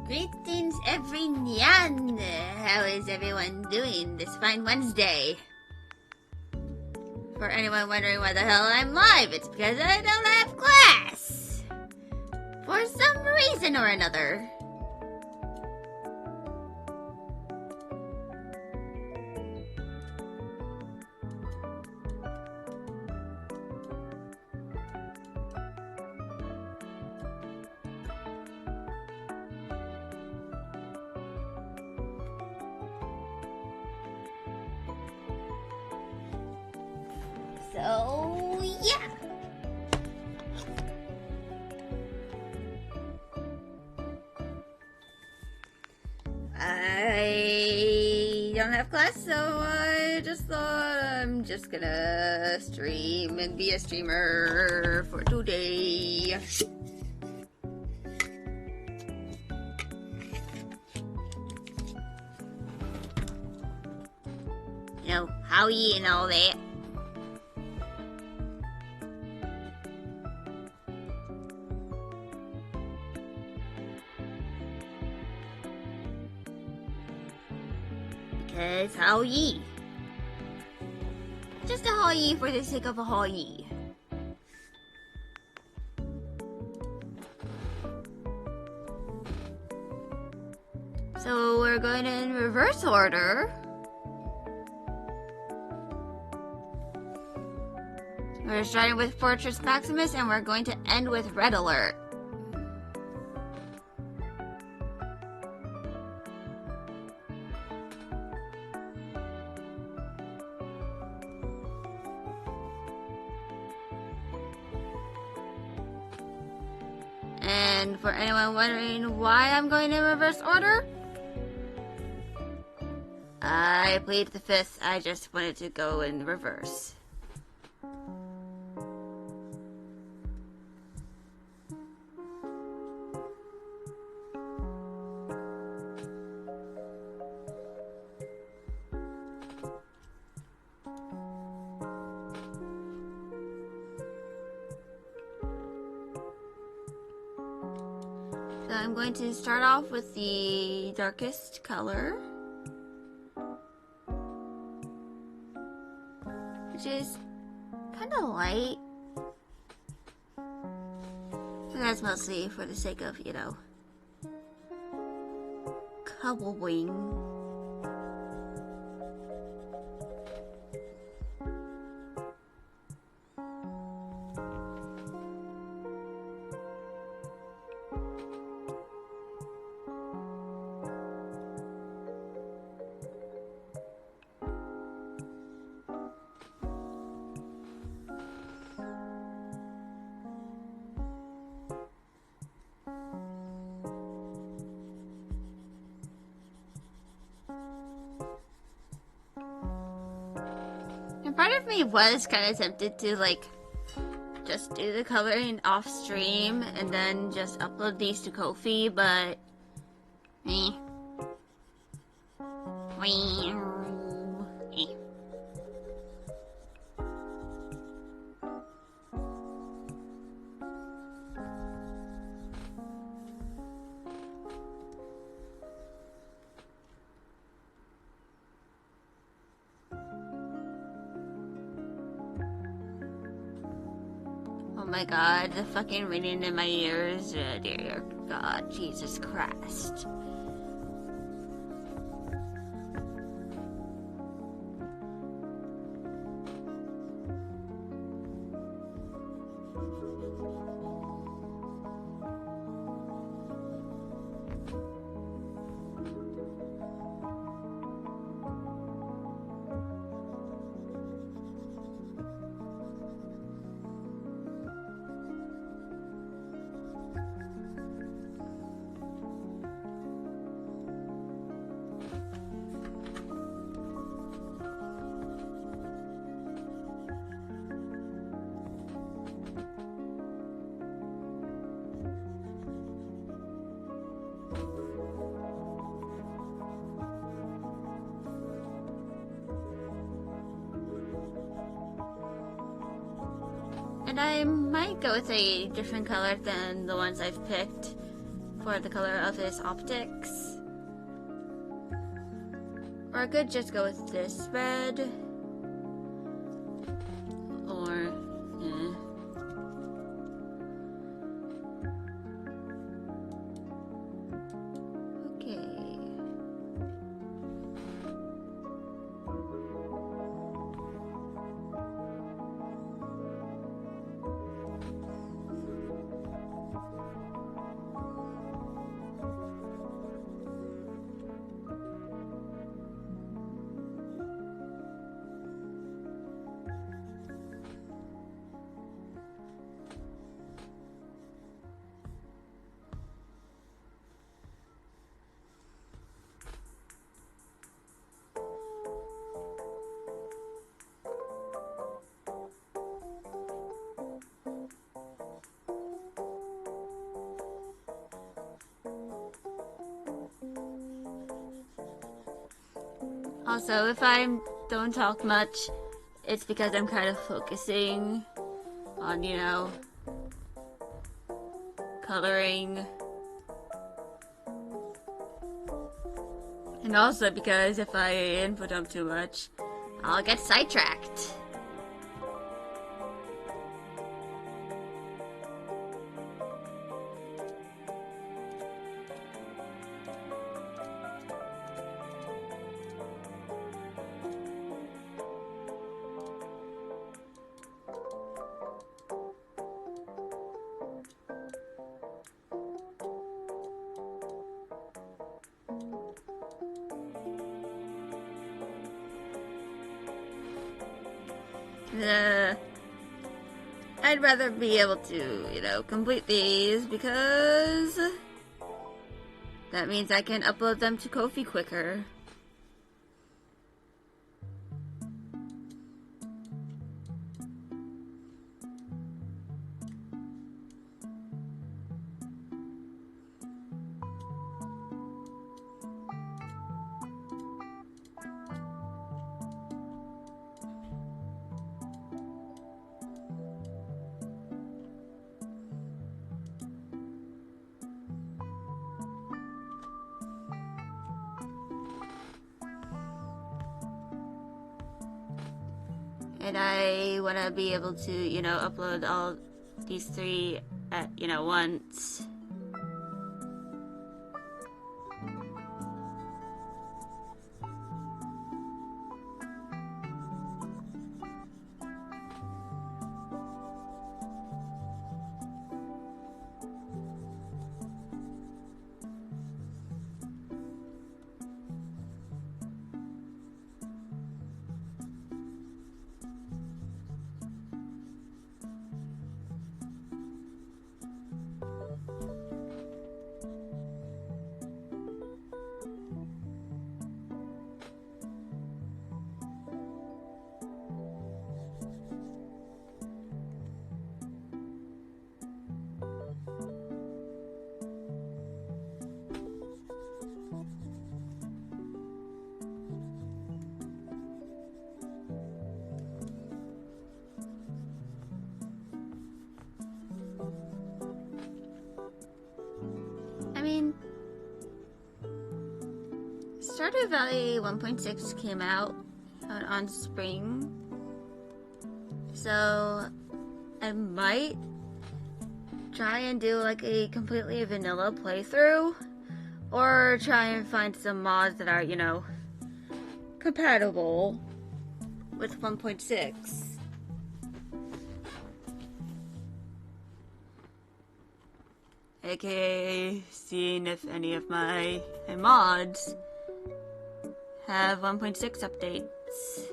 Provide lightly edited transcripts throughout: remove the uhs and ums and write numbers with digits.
Greetings, everyone! How is everyone doing this fine Wednesday? For anyone wondering why the hell I'm live, it's because I don't have class! For some reason or another. So, yeah. I don't have class, so I just thought I'm just gonna stream and be a streamer for today. You know, Howie and all that. Because how ye? Just a haw ye for the sake of a haw ye. So we're going in reverse order. We're starting with Fortress Maximus and we're going to end with Red Alert. And for anyone wondering why I'm going in reverse order, I played the 5th, I just wanted to go in reverse. So I'm going to start off with the darkest color, which is kind of light. And that's mostly for the sake of, you know, coloring. And part of me was kind of tempted to, like, just do the coloring off stream and then just upload these to Ko-fi, but eh. Oh my god, the fucking ringing in my ears. Dear God, Jesus Christ. And I might go with a different color than the ones I've picked. for the color of his optics. Or I could just go with this red. Or, yeah. Okay. Also, if I don't talk much, it's because I'm kind of focusing on, you know, coloring. And also because if I input them too much, I'll get sidetracked. I'd rather be able to, you know, complete these because that means I can upload them to Ko-fi quicker. And I want to be able to, you know, upload all these three at, you know, once. I mean, Stardew Valley 1.6 came out on spring, so I might try and do like a completely vanilla playthrough, or try and find some mods that are, you know, compatible with 1.6. AKA seeing if any of my mods have 1.6 updates.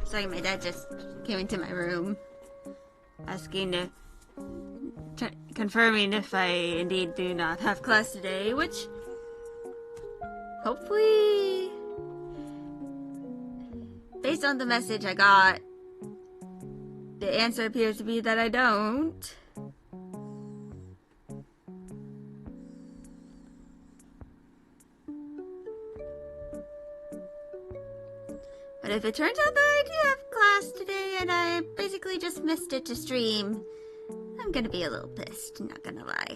Sorry, my dad just came into my room asking to confirming if I indeed do not have class today, which hopefully, based on the message I got, the answer appears to be that I don't. But if it turns out that I do have class today and I basically just missed it to stream, I'm gonna be a little pissed, not gonna lie.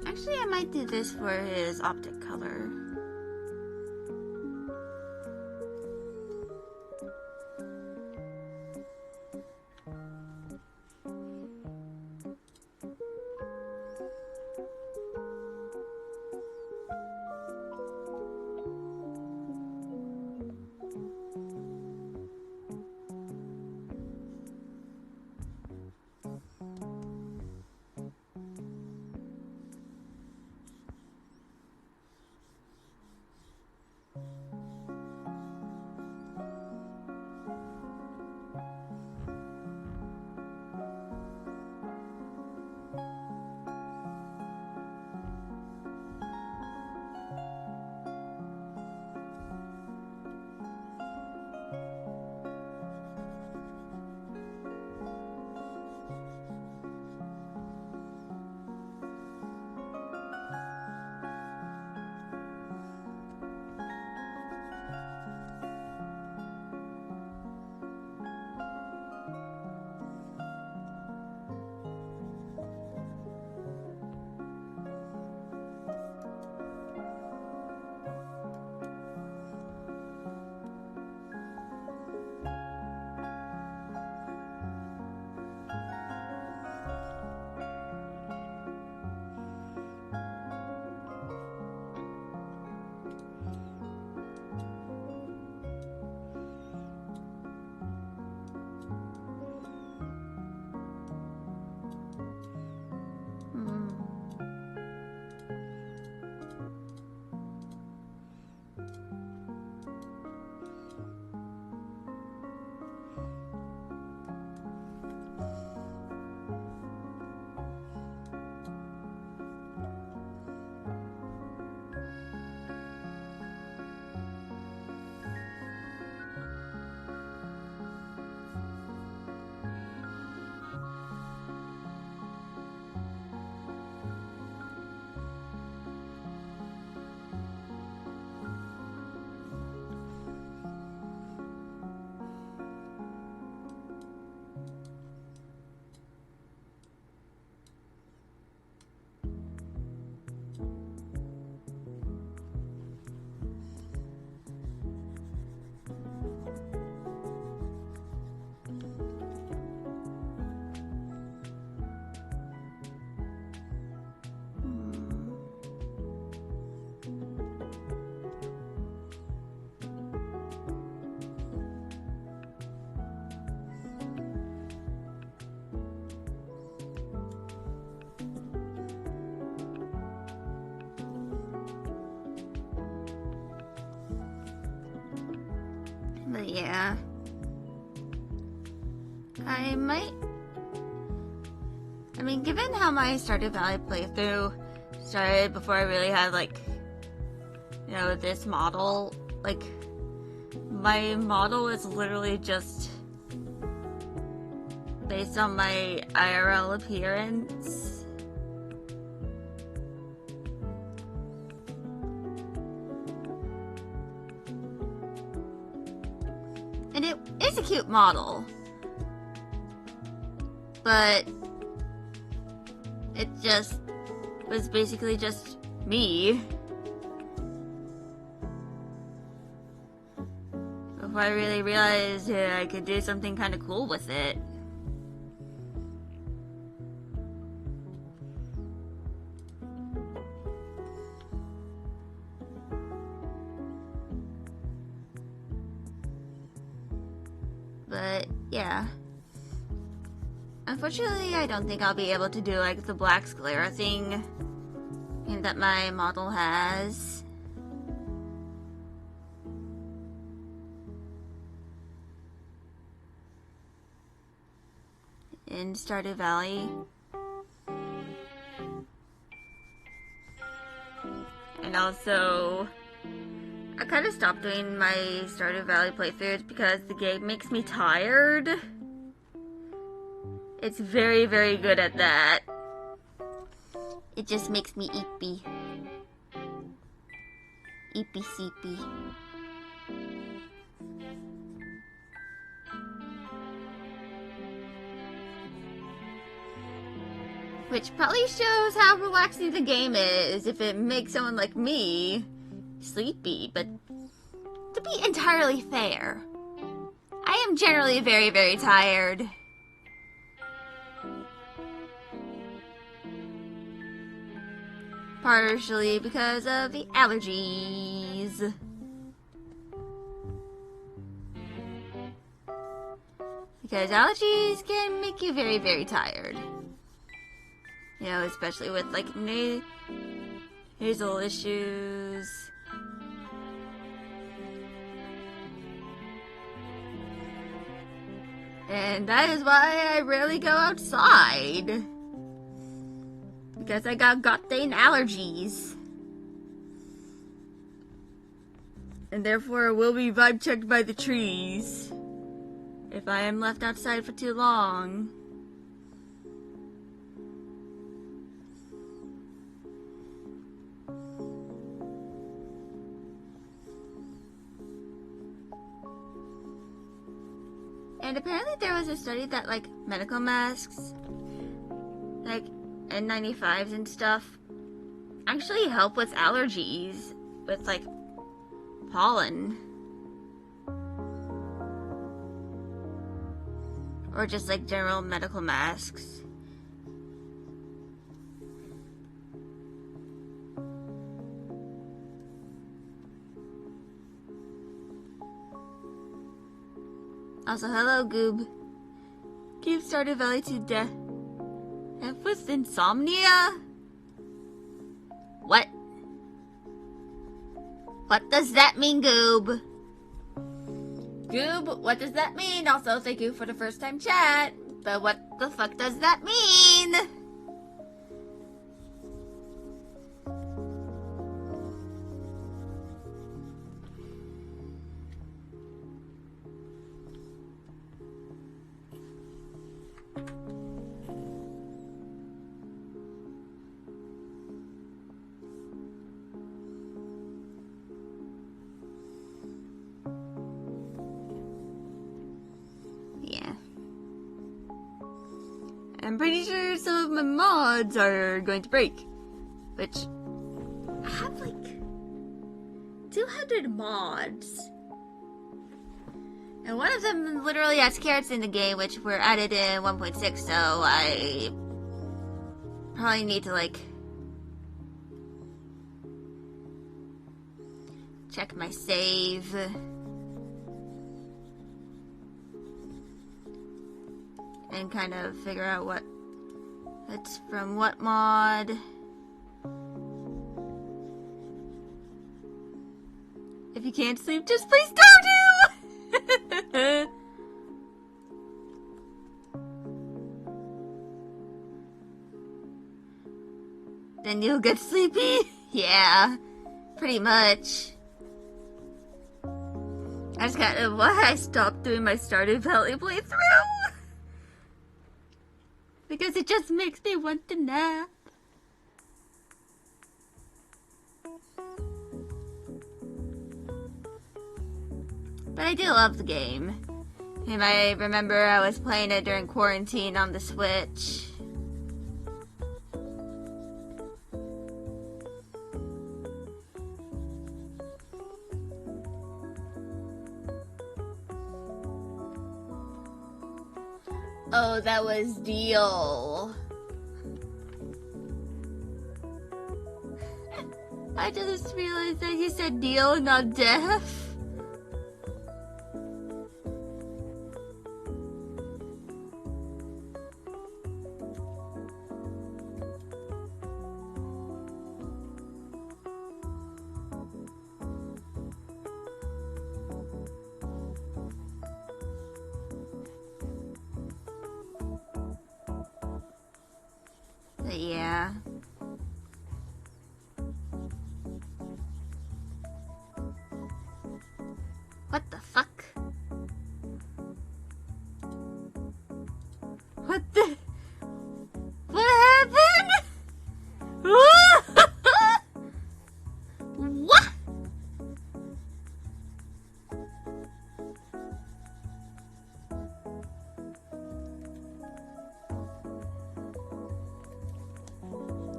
Actually, I might do this for his optic color. But yeah, I might. I mean, given how my Stardew Valley playthrough started before I really had, like, you know, this model, like, my model is literally just based on my IRL appearance. is a cute model. But it just was basically just me. Before I really realized I could do something kind of cool with it. But yeah. Unfortunately, I don't think I'll be able to do like the black sclera thing that my model has. In Stardew Valley. And also, I kind of stopped doing my Stardew Valley playthroughs because the game makes me tired. It's very, very good at that. It just makes me eepy. Eepy seepy. Which probably shows how relaxing the game is if it makes someone like me sleepy, but to be entirely fair, I am generally very, very tired. Partially because of the allergies. Because allergies can make you very, very tired. You know, especially with like nasal issues. And that is why I rarely go outside. Because I got goddamn allergies. And therefore will be vibe checked by the trees if I am left outside for too long. And apparently there was a study that like medical masks, like N95s and stuff, actually help with allergies, with like pollen. Or just like general medical masks. Also, hello, Goob. Keep Stardew Valley to death. And with insomnia? What? What does that mean, Goob? Goob, what does that mean? Also, thank you for the first time chat. But what the fuck does that mean? I'm pretty sure some of my mods are going to break. Which, I have like 200 mods. And one of them literally has carrots in the game, which were added in 1.6, so I probably need to like check my save. And kind of figure out what it's from what mod. If you can't sleep, just play Stardew! Then you'll get sleepy? Yeah, pretty much. That's kind of why I stopped doing my Stardew Valley playthrough. Because it just makes me want to nap. But I do love the game. You might remember I was playing it during quarantine on the Switch. Oh, that was Deal. I just realized that you said Deal, not Deaf. But yeah. What the fuck? What the? What happened? What?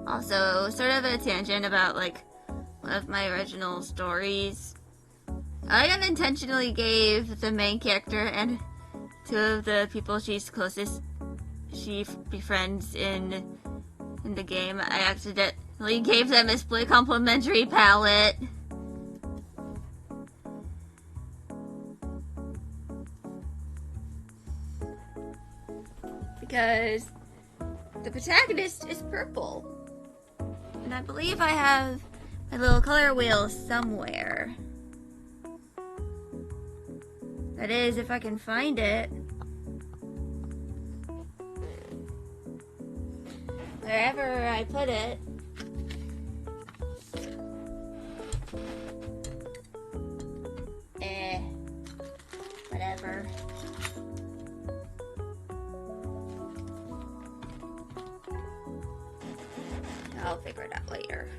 Also, sort of a tangent about like one of my original stories. I unintentionally gave the main character and two of the people she befriends in the game, I accidentally gave them a split complementary palette. Because the protagonist is purple. And I believe I have my little color wheel somewhere. That is, if I can find it. Wherever I put it. Whatever. I'll figure it out later.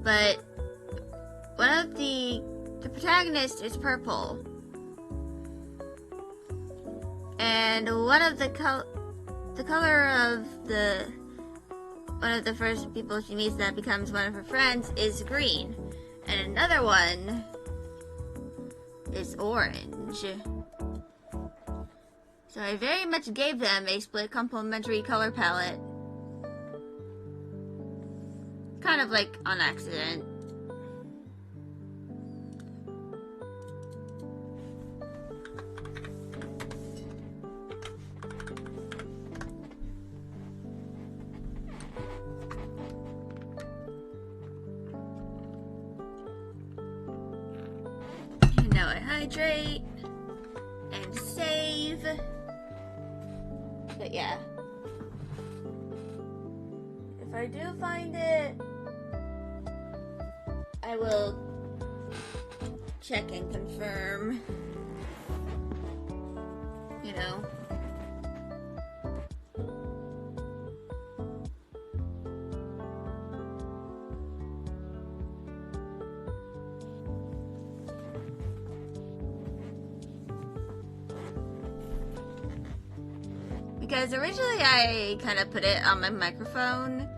But one of the protagonist is purple, and one of the color of one of the first people she meets that becomes one of her friends is green, and another one is orange. So I very much gave them a split complementary color palette. Kind of like on accident. And now I hydrate and save. But yeah. If I do find it, I will check and confirm. You know. Because originally I kind of put it on my microphone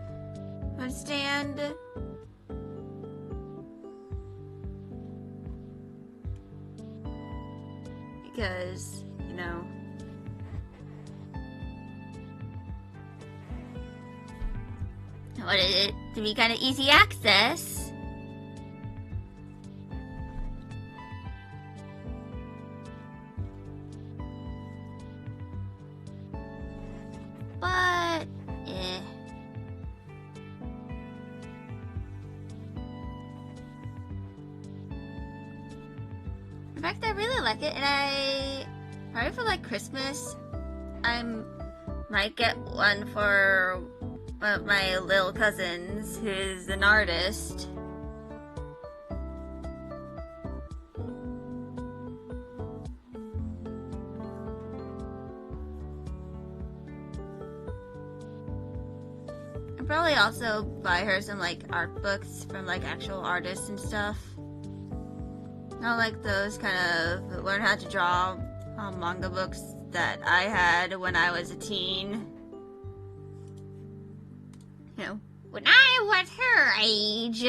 stand. Because, you know, I wanted it to be kind of easy access. But, in fact, I really like it, and I probably for like Christmas, I might get one for one of my little cousins who's an artist. I'm probably also buy her some, like, art books from, like, actual artists and stuff. Not like those kind of learn how to draw manga books that I had when I was a teen. You know, when I was her age.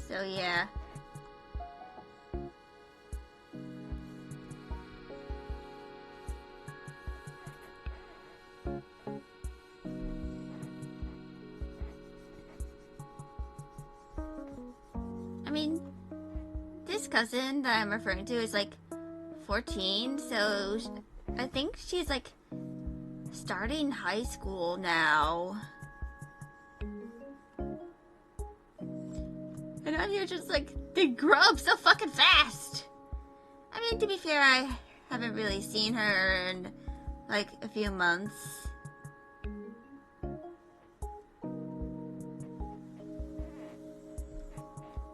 So yeah. I mean, this cousin that I'm referring to is like 14, so I think she's like starting high school now. And I'm here just like, they grow up so fucking fast. I mean, to be fair, I haven't really seen her in like a few months.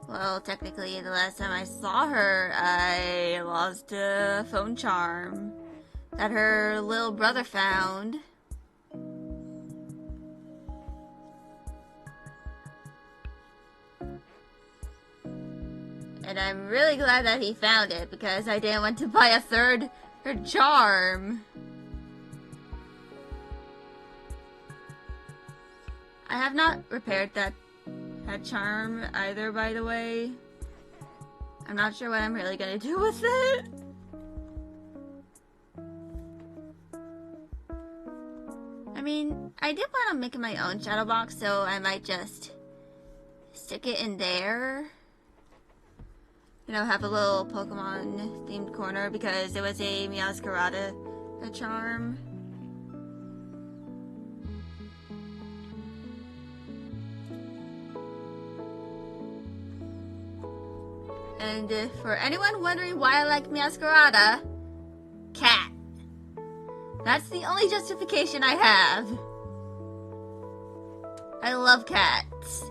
Well, technically, the last time I saw her, I lost a phone charm that her little brother found. And I'm really glad that he found it, because I didn't want to buy a third charm. I have not repaired that charm either, by the way. I'm not sure what I'm really gonna do with it. I mean, I did plan on making my own shadow box, so I might just stick it in there. You know, have a little Pokemon themed corner, because it was a Meowscarada charm. And for anyone wondering why I like Meowscarada, cat. That's the only justification I have. I love cats.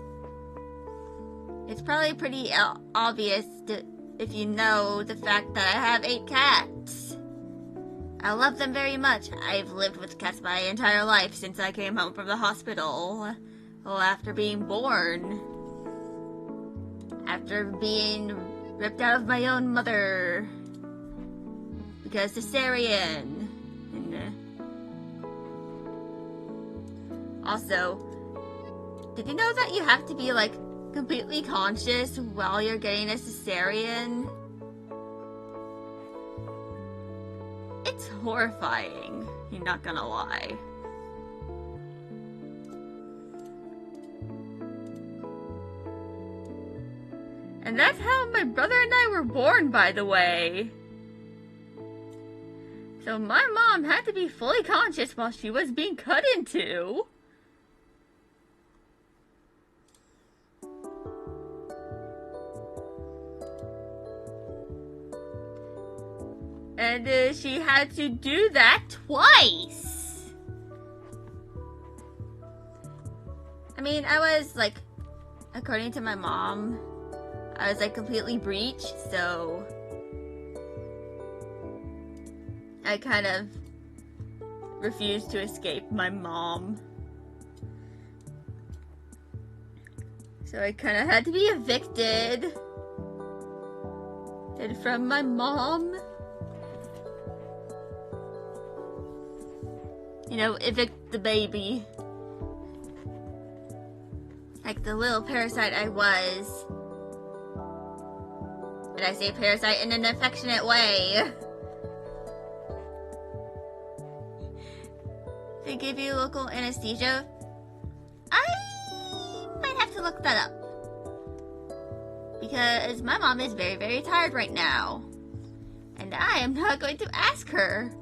It's probably pretty obvious if you know the fact that I have 8 cats. I love them very much. I've lived with cats my entire life since I came home from the hospital. Well, after being born. After being ripped out of my own mother. Because cesarean. And, also, did you know that you have to be, like, completely conscious while you're getting a cesarean? It's horrifying, you're not gonna lie. And that's how my brother and I were born, by the way. So my mom had to be fully conscious while she was being cut into. And she had to do that twice. I mean, I was like, according to my mom, I was like completely breached, so I kind of refused to escape my mom. So I kind of had to be evicted from my mom. You know, evict the baby. Like the little parasite I was. And I say parasite in an affectionate way. They give you local anesthesia. I might have to to look that up. Because my mom is very, very tired right now. And I am not going to ask her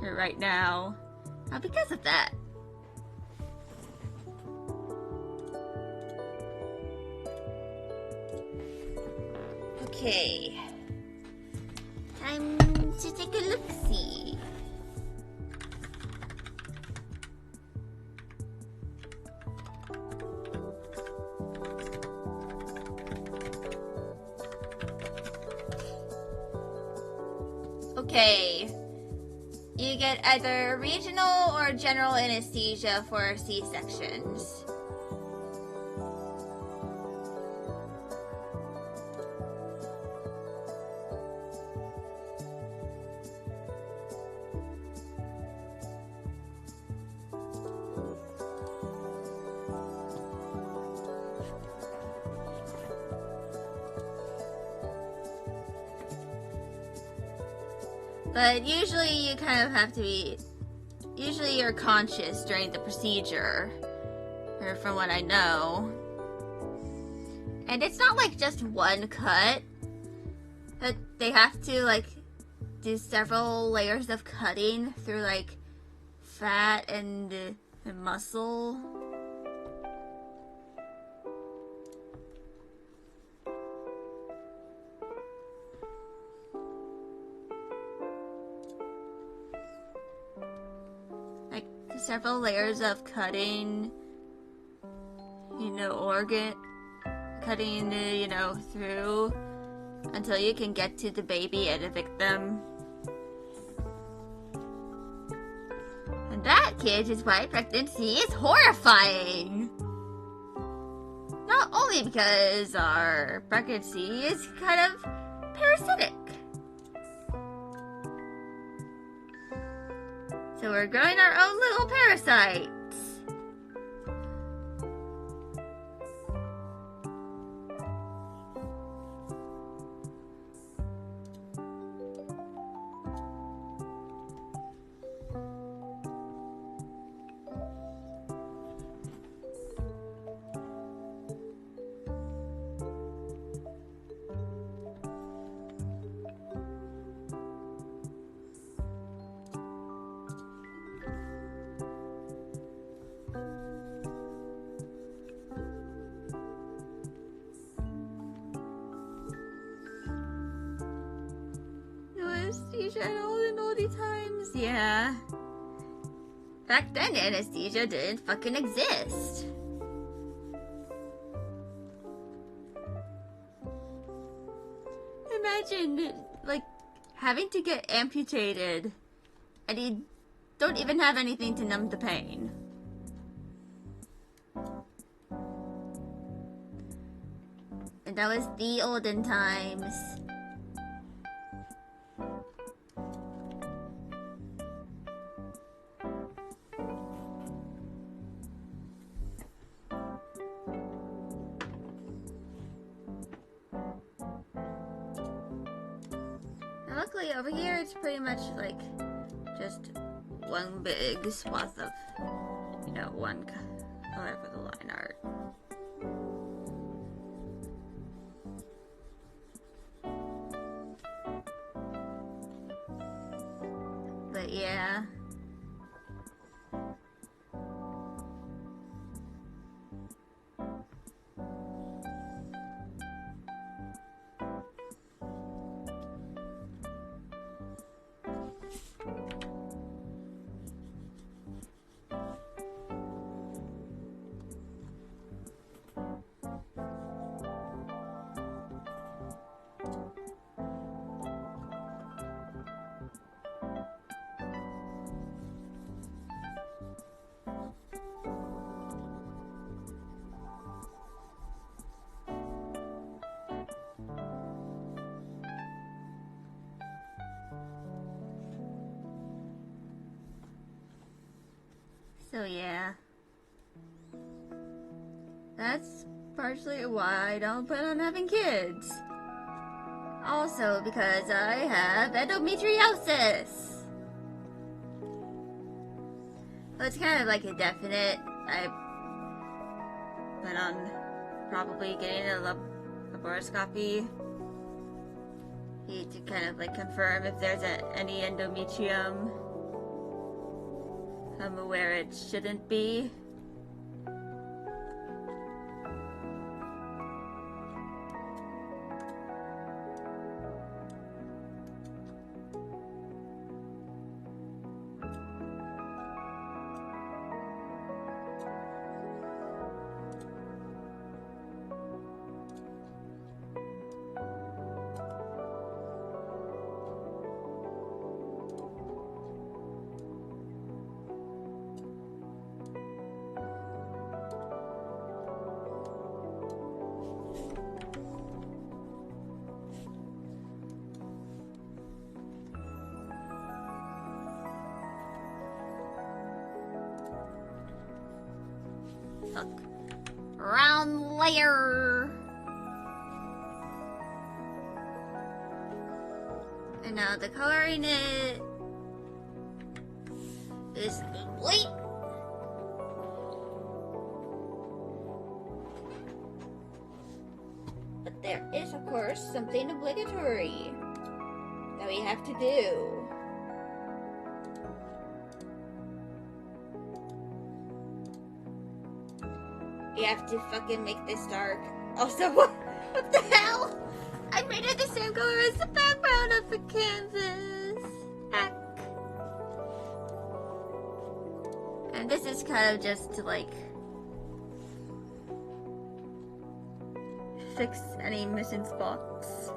right now. Not because of that. Okay. Time to take a look-see. Okay. You get either regional or general anesthesia for C-sections. But usually you kind of have to be... Usually you're conscious during the procedure. Or from what I know. And it's not like just one cut. But they have to like do several layers of cutting through like fat and muscle. Several layers of cutting, cutting, through until you can get to the baby and the victim. And that, kids, is why pregnancy is horrifying. Not only because our pregnancy is kind of parasitic. So we're growing our own little parasites. Anesthesia in all the times, yeah. Back then, anesthesia didn't fucking exist. Imagine, like, having to get amputated, and you don't even have anything to numb the pain. And that was the olden times. Luckily, over here, it's pretty much like just one big swath of, however the line art. But yeah. So yeah, that's partially why I don't plan on having kids. Also because I have endometriosis. Well, it's kind of like a definite. plan on probably getting a laparoscopy to kind of like confirm if there's any endometrium where it shouldn't be. Fuck. Round layer. And now the coloring it is complete. But there is, of course, something obligatory that we have to do. We have to fucking make this dark. Also, what the hell? I made it the same color as the background of the canvas. Heck. And this is kind of just to like fix any missing spots.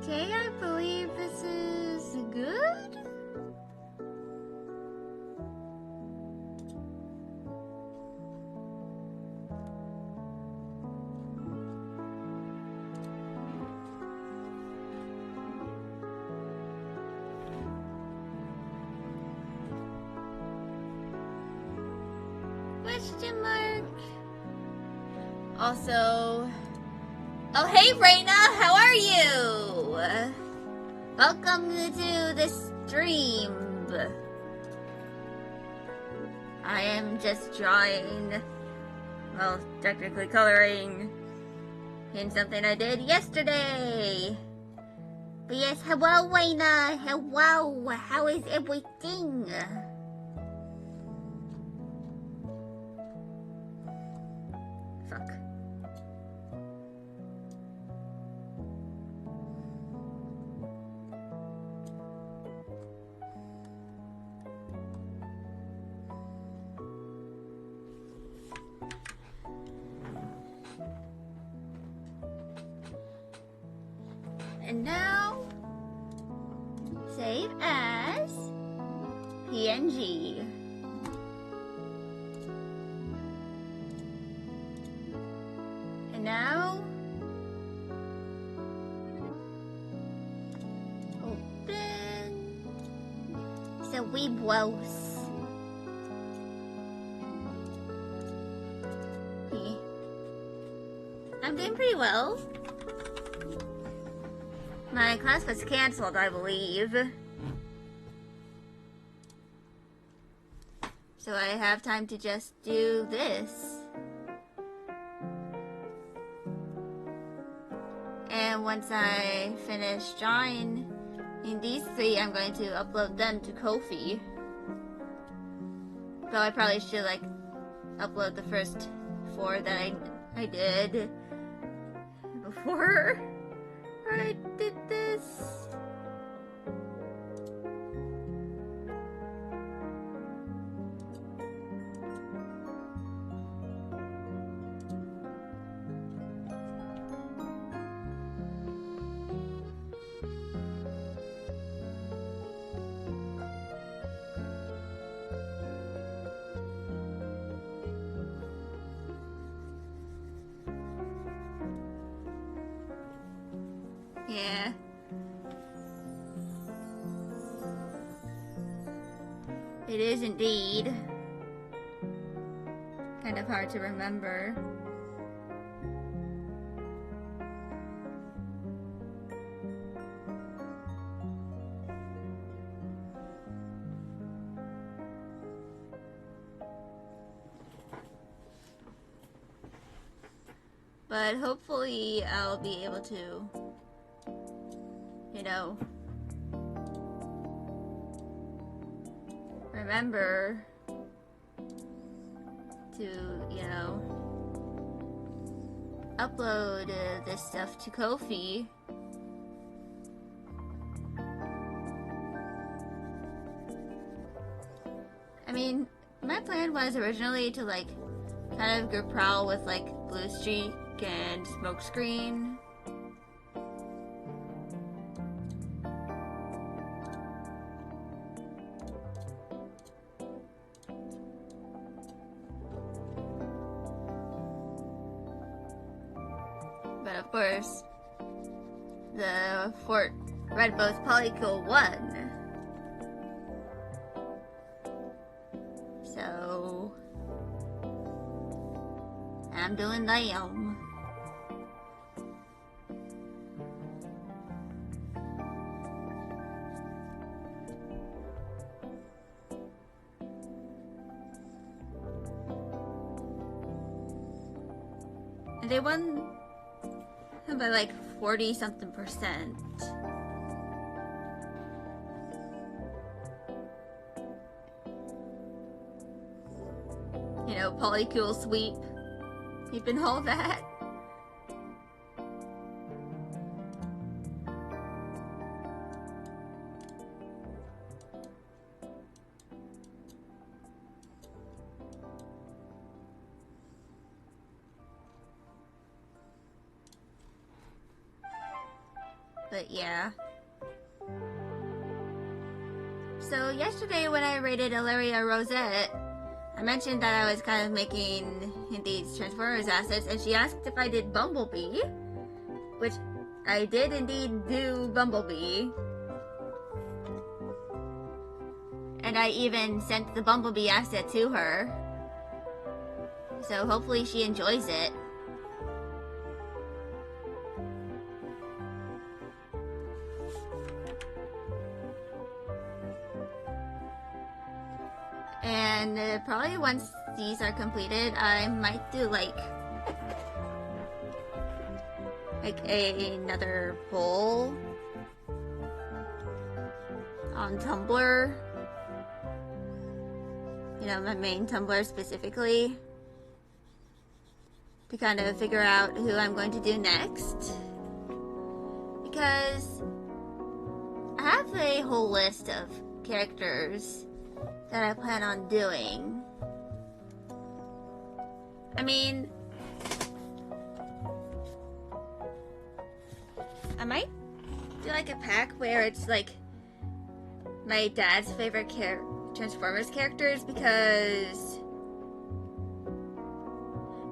Okay, I believe this is good. Question mark. Also, oh hey Raina, how are you? Welcome to the stream. I am just drawing, well, technically coloring in something I did yesterday. But yes, hello Wayna, hello, how is everything? Fuck. And now, save as PNG. And now, open Cerebros. I'm doing pretty well. My class was canceled, I believe. So I have time to just do this. And once I finish drawing in these three, I'm going to upload them to Ko-fi. Though I probably should like upload the first 4 that I did before I did this. Yeah. It is indeed. Kind of hard to remember. But hopefully I'll be able to, you know, remember to, you know, upload this stuff to Ko-fi. I mean, my plan was originally to like kind of go prowl with like Blue Streak and Smokescreen. But of course, the FortRedbos polycule won. So I'm doing them. And they won by like 40-something%. You know, polycule sweep. Keeping all that. But yeah. So yesterday when I rated Ilaria Rosette, I mentioned that I was kind of making these Transformers assets, and she asked if I did Bumblebee, which I did indeed do Bumblebee. And I even sent the Bumblebee asset to her. So hopefully she enjoys it. And probably once these are completed, I might do like another poll on Tumblr. You know, my main Tumblr specifically, to kind of figure out who I'm going to do next. Because I have a whole list of characters that I plan on doing. I mean, I might do like a pack where it's like my dad's favorite Transformers characters, because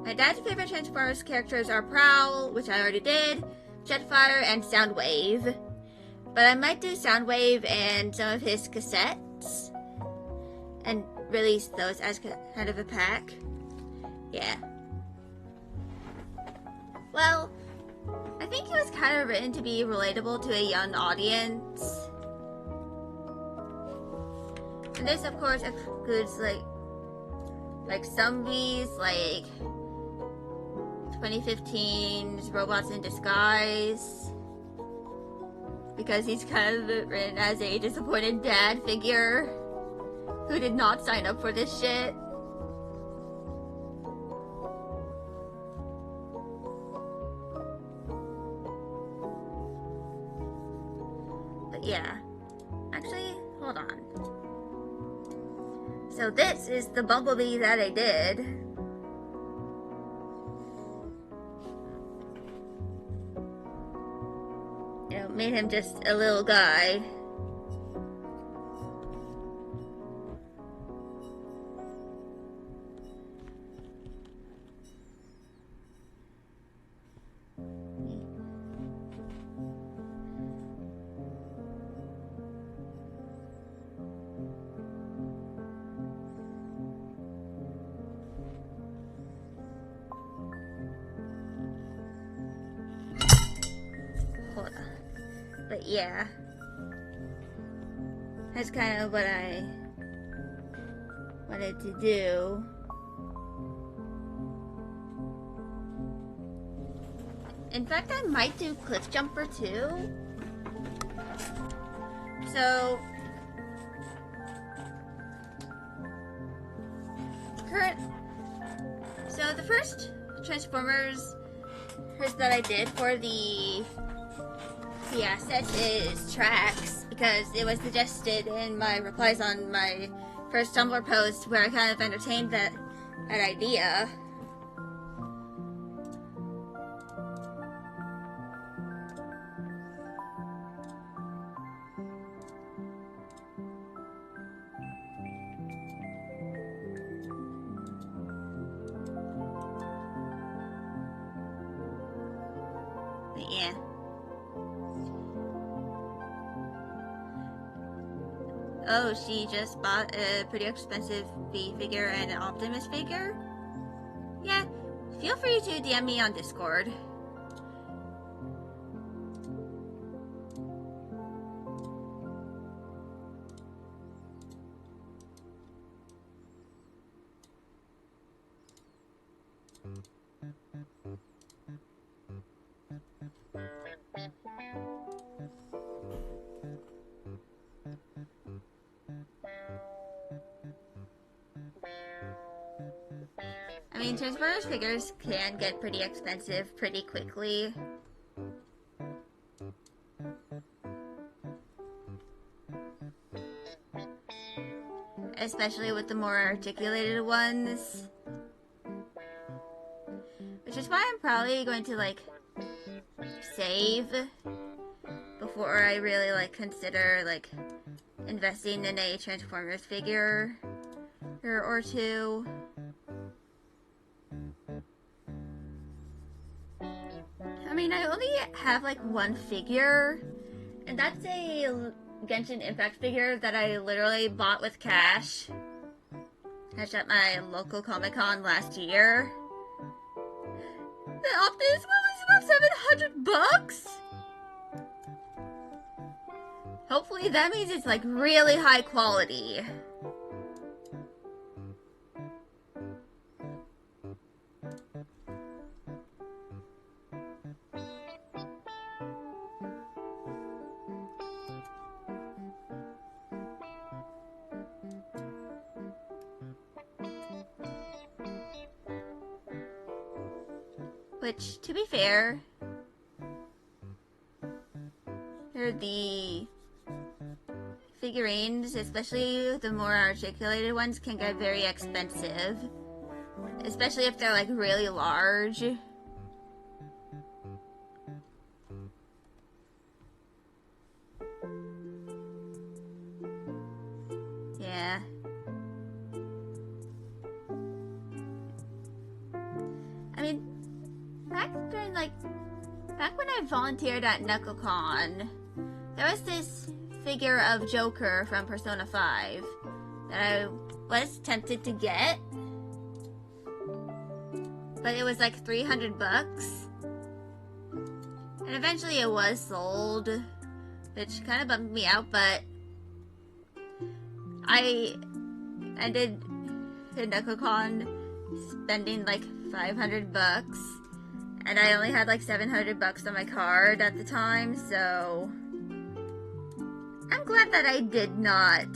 my dad's favorite Transformers characters are Prowl, which I already did, Jetfire, and Soundwave. But I might do Soundwave and some of his cassettes and release those as kind of a pack. Yeah. Well, I think it was kind of written to be relatable to a young audience. And this, of course, includes like zombies, like 2015's Robots in Disguise, because he's kind of written as a disappointed dad figure who did not sign up for this shit. But yeah, actually, hold on. So this is the Bumblebee that I did. You know, made him just a little guy. But yeah, that's kind of what I wanted to do. In fact, I might do Cliff Jumper too. So, the first Transformers that I did for the assets is Tracks, because it was suggested in my replies on my first Tumblr post where I kind of entertained that idea. But yeah. Oh, she just bought a pretty expensive B figure and an Optimus figure? Yeah, feel free to DM me on Discord. I mean, Transformers figures can get pretty expensive pretty quickly. Especially with the more articulated ones. Which is why I'm probably going to, like, save before I really, like, consider, like, investing in a Transformers figure or two. I mean, I only have like one figure, and that's a Genshin Impact figure that I literally bought with cash at my local Comic-Con last year. The Optimus one was about $700. Hopefully that means it's like really high quality. Which, to be fair, the figurines, especially the more articulated ones, can get very expensive. Especially if they're like really large. Yeah. I mean, back when I volunteered at KnuckleCon, there was this figure of Joker from Persona 5 that I was tempted to get. But it was like $300. And eventually it was sold, which kind of bummed me out, but I ended the KnuckleCon spending like $500, and I only had like $700 on my card at the time, so I'm glad that I did not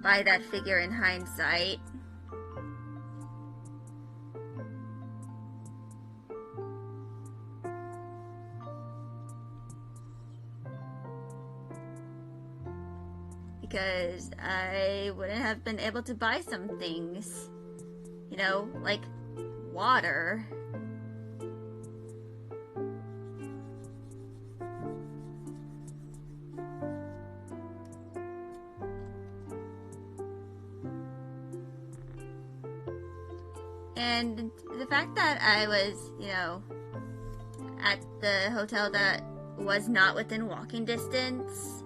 buy that figure in hindsight. Because I wouldn't have been able to buy some things, you know, like water. And the fact that I was, you know, at the hotel that was not within walking distance,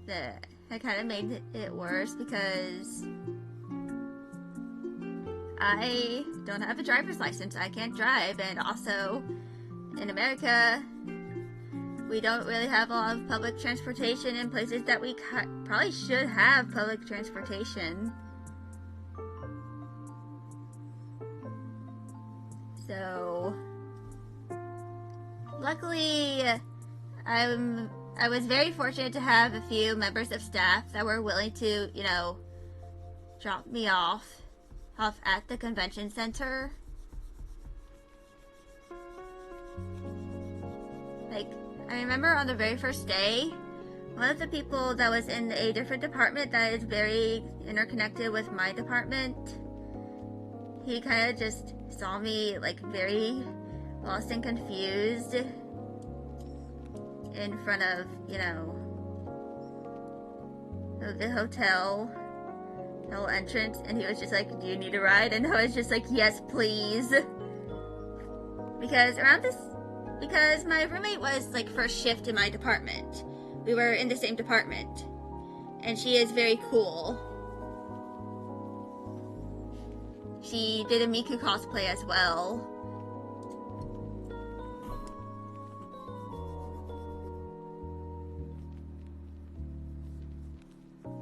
that kind of made it worse because I don't have a driver's license. I can't drive, and also in America we don't really have a lot of public transportation in places that we probably should have public transportation. So luckily I was very fortunate to have a few members of staff that were willing to, you know, drop me off at the convention center. Like, I remember on the very first day, one of the people that was in a different department that is very interconnected with my department, he kind of just saw me like very lost and confused in front of, you know, the hotel entrance, and he was just like, "Do you need a ride?" And I was just like, "Yes, please." Because my roommate was like first shift in my department. We were in the same department, and she is very cool. She did a Miku cosplay as well.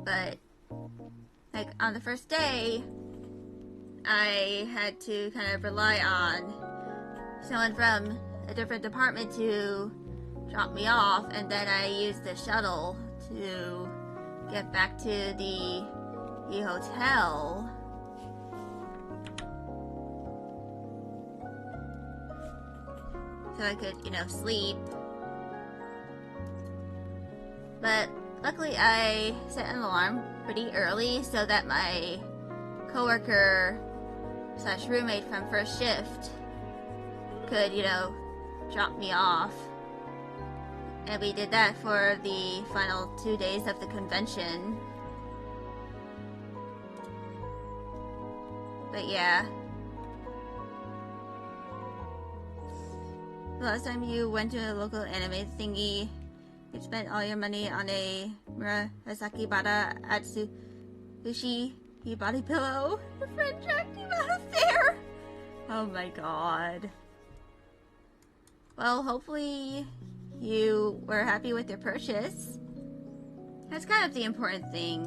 But like on the first day, I had to kind of rely on someone from a different department to drop me off, and then I used the shuttle to get back to the hotel. So I could, you know, sleep. But luckily I set an alarm pretty early so that my coworker / roommate from first shift could, you know, drop me off. And we did that for the final 2 days of the convention. But yeah. The last time you went to a local anime thingy, you spent all your money on a Murasaki Bada Atsushi body pillow. Your friend dragged you out of there. Oh my god. Well, hopefully you were happy with your purchase. That's kind of the important thing.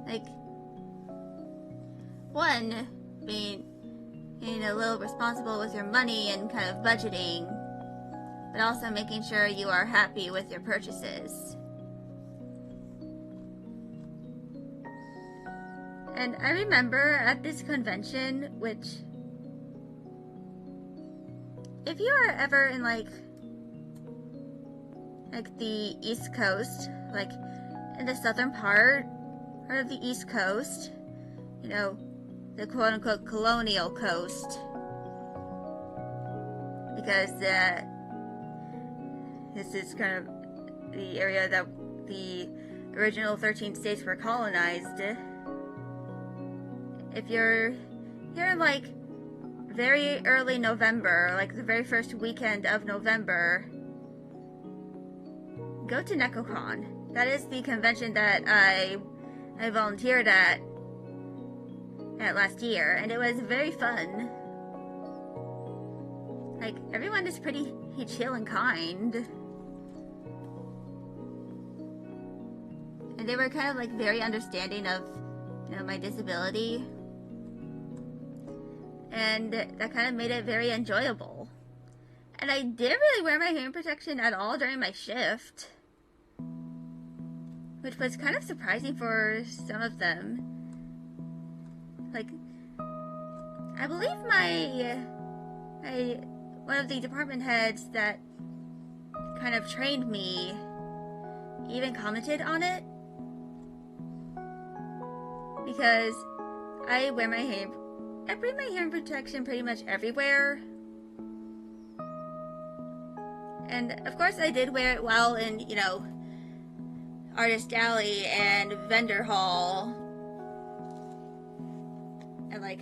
Like, one, being a little responsible with your money and kind of budgeting, but also making sure you are happy with your purchases. And I remember at this convention, which, if you are ever in like the East Coast, like in the southern part of the East Coast, you know, the quote-unquote colonial coast, because this is kind of the area that the original 13 states were colonized. If you're here in like very early November, like the very first weekend of November, go to NecoCon. That is the convention that I volunteered at last year, and it was very fun. Like, everyone is pretty chill and kind. And they were kind of like very understanding of, you know, my disability. And that kind of made it very enjoyable. And I didn't really wear my hearing protection at all during my shift, which was kind of surprising for some of them. Like, I believe one of the department heads that kind of trained me even commented on it, because I bring my hearing protection pretty much everywhere. And of course I did wear it while in, you know, Artist Alley and Vendor Hall, and like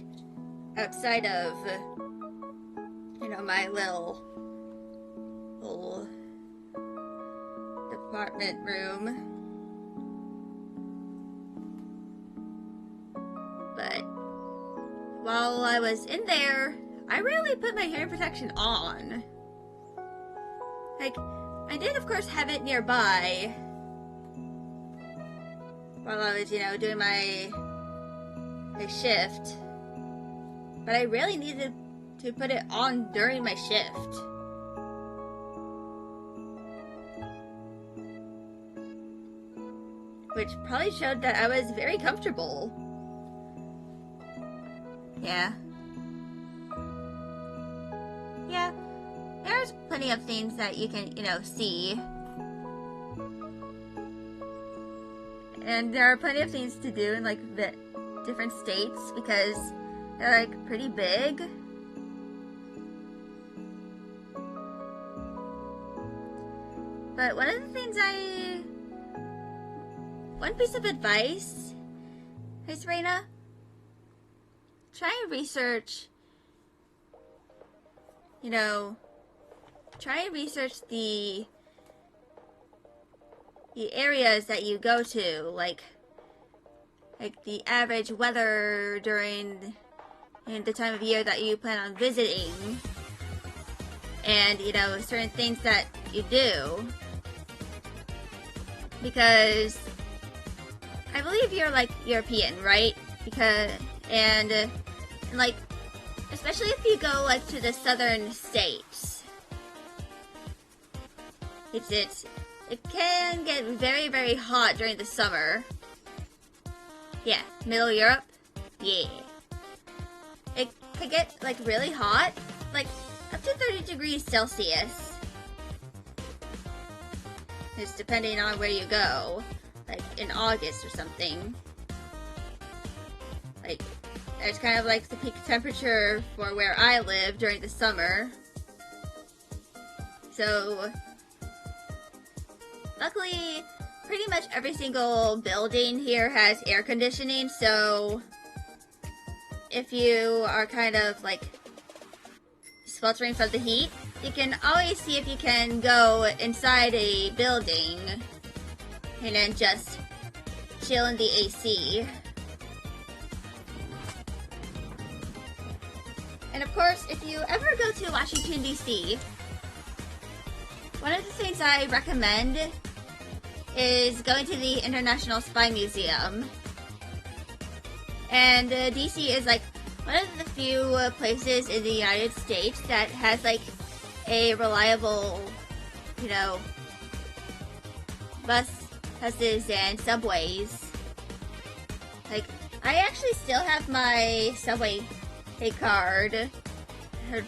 outside of, you know, my little department room. But while I was in there, I rarely put my hearing protection on. Like, I did of course have it nearby while I was, you know, doing my shift, but I really needed to put it on during my shift. Which probably showed that I was very comfortable. Yeah. Yeah. There's plenty of things that you can, you know, see. And there are plenty of things to do in, like, the different states, because they're, like, pretty big. But one of the things one piece of advice is, Raina, try and research, you know, try and research the areas that you go to, like the average weather during the time of year that you plan on visiting, and, you know, certain things that you do, because I believe you're, like, European, right? Because, and like, especially if you go, like, to the southern states, it can get very, very hot during the summer. Yeah, Middle Europe, yeah. It can get, like, really hot, like, up to 30 degrees Celsius. It's depending on where you go, like, in August or something. Like, it's kind of like the peak temperature for where I live during the summer. So, luckily, pretty much every single building here has air conditioning, so if you are kind of, like, sweltering from the heat, you can always see if you can go inside a building and then just chill in the AC. And of course, if you ever go to Washington, D.C., one of the things I recommend is going to the International Spy Museum. And D.C. is, like, one of the few places in the United States that has, like, a reliable, you know, buses and subways. Like, I actually still have my subway pay card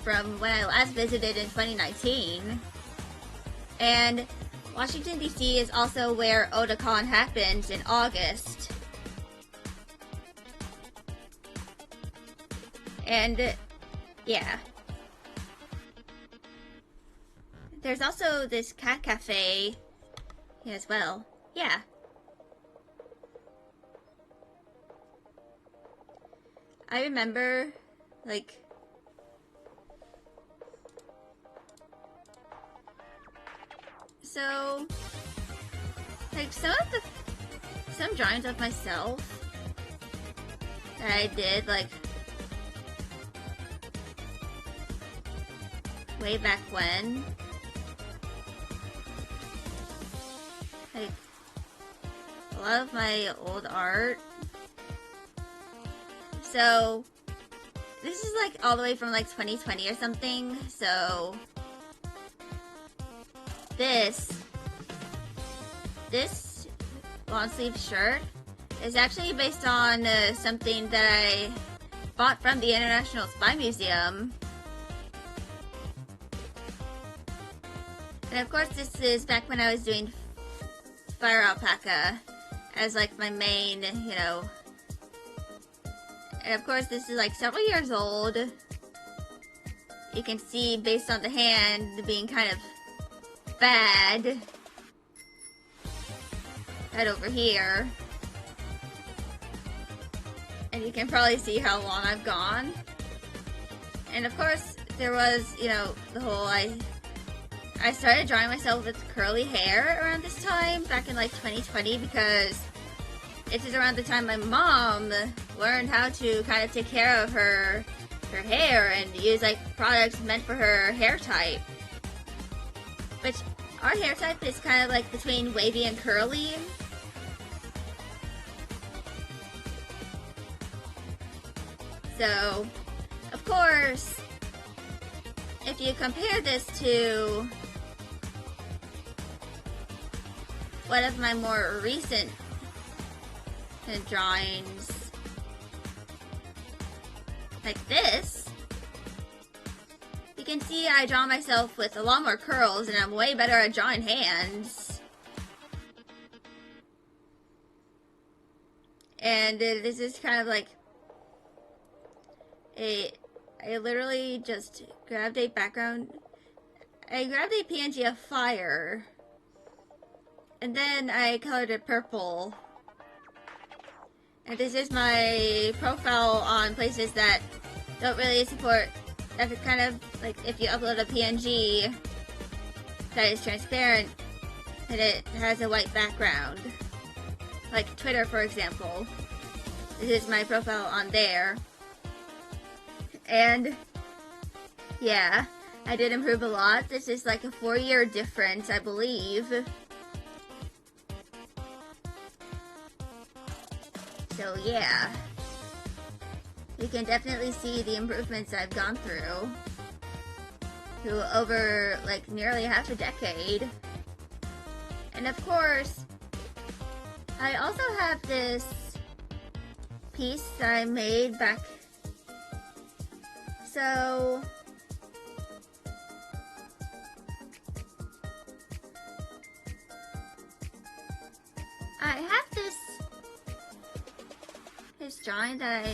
from when I last visited in 2019. And Washington, D.C. is also where Otakon happened in August. And, yeah. There's also this cat cafe as well. Yeah. I remember, like, so, like, some drawings of myself that I did, like, way back when, like, a lot of my old art. So, this is like all the way from like 2020 or something, so this long sleeve shirt is actually based on something that I bought from the International Spy Museum. And of course this is back when I was doing Fire Alpaca as like my main, you know. And of course this is like several years old. You can see based on the hand being kind of bad. Right over here. And you can probably see how long I've gone. And of course there was, you know, the whole I started drawing myself with curly hair around this time, back in like 2020, because this is around the time my mom learned how to kind of take care of her hair and use like products meant for her hair type. Which our hair type is kind of like between wavy and curly. So, of course, if you compare this to one of my more recent drawings, like this, you can see I draw myself with a lot more curls and I'm way better at drawing hands. And this is kind of like I literally just grabbed a background. I grabbed a PNG of fire. And then I colored it purple. And this is my profile on places that don't really support, that is kind of like if you upload a PNG that is transparent and it has a white background. Like Twitter, for example. This is my profile on there. And yeah, I did improve a lot. This is like a 4-year difference, I believe. So yeah, you can definitely see the improvements I've gone through over like nearly half a decade. And of course, I also have this piece that I made back. So I have this drawing that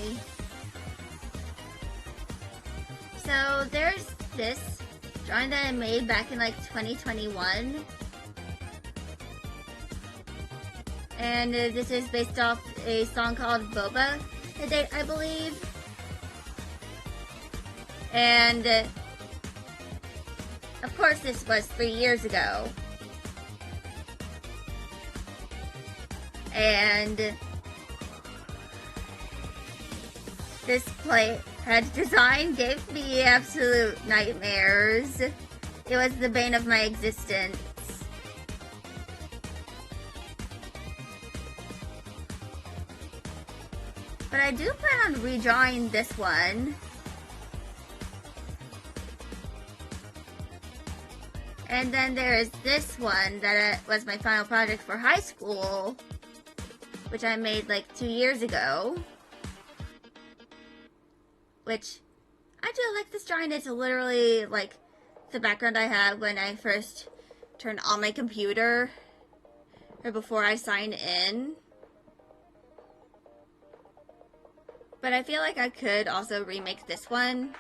so there's this drawing that I made back in like 2021, and this is based off a song called Boba, I believe. And of course this was 3 years ago. And this playhead design gave me absolute nightmares. It was the bane of my existence. But I do plan on redrawing this one. And then there is this one that was my final project for high school, which I made like 2 years ago. which I do like this drawing. It's literally like the background I had when I first turned on my computer, or before I signed in. But I feel like I could also remake this one.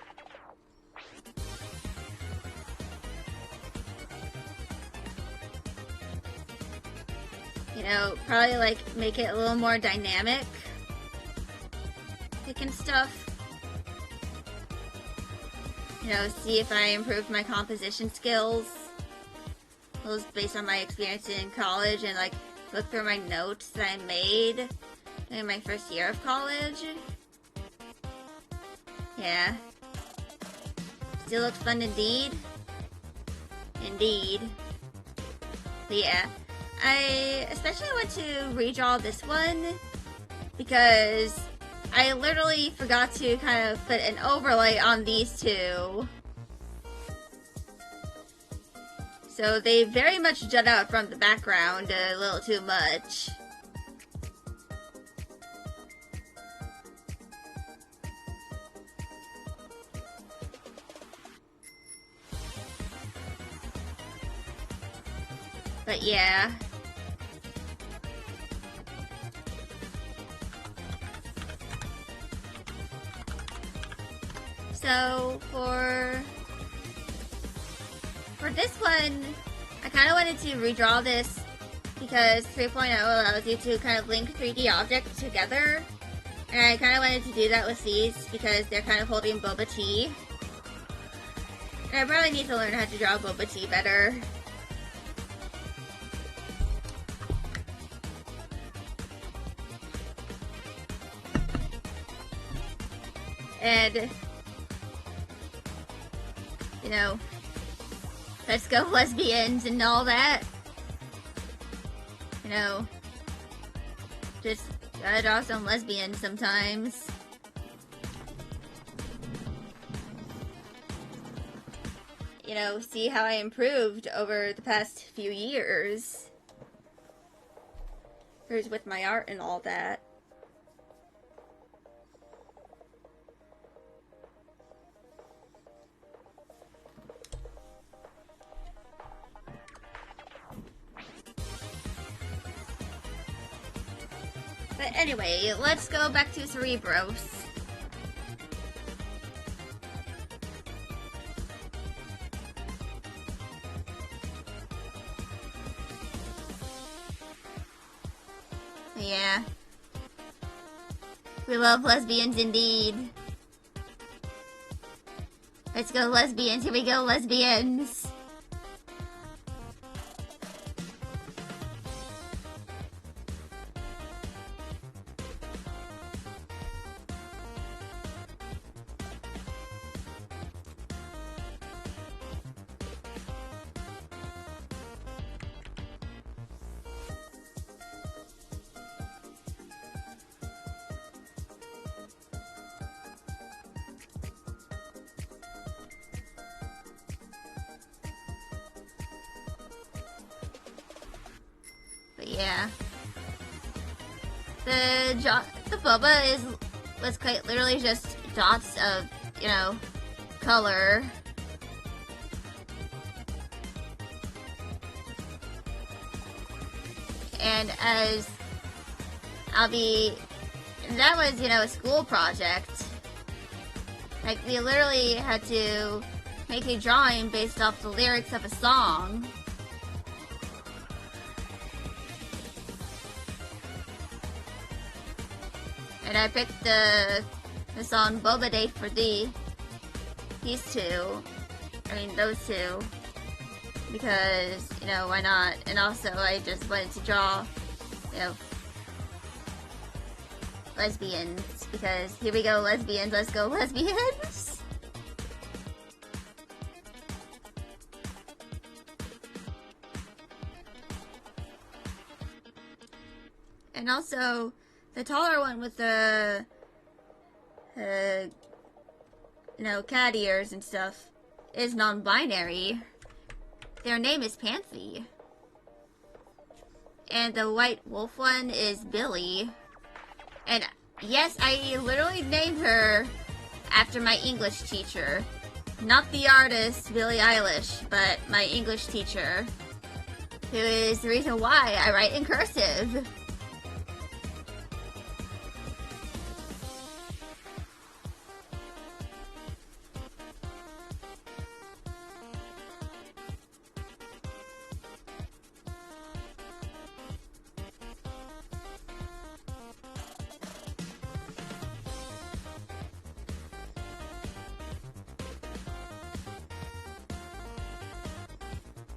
You know, probably like make it a little more dynamic. And stuff. You know, see if I improved my composition skills. Those based on my experience in college, and like look through my notes that I made in my first year of college. Yeah. Still looks fun indeed. Indeed. But yeah. I especially want to redraw this one because I literally forgot to kind of put an overlay on these two. So they very much jut out from the background a little too much. But yeah. So for this one, I kind of wanted to redraw this because 3.0 allows you to kind of link 3D objects together. And I kind of wanted to do that with these because they're kind of holding boba tea. And I probably need to learn how to draw boba tea better. And, you know, let's go lesbians and all that. You know, just gotta draw some lesbians sometimes. You know, see how I improved over the past few years. Here's with my art and all that. But anyway, let's go back to FortRedbos. Yeah. We love lesbians indeed. Let's go lesbians, here we go lesbians. But yeah, the boba was quite literally just dots of, you know, color. And as that was, you know, a school project. Like, we literally had to make a drawing based off the lyrics of a song. And I picked the song Boba Date for these two. I mean, those two. Because, you know, why not? And also, I just wanted to draw, you know, lesbians. Because here we go, lesbians. Let's go, lesbians. And also, the taller one with the, you know, cat ears and stuff is non-binary. Their name is Panthy. And the white wolf one is Billy. And yes, I literally named her after my English teacher. Not the artist, Billie Eilish, but my English teacher, who is the reason why I write in cursive.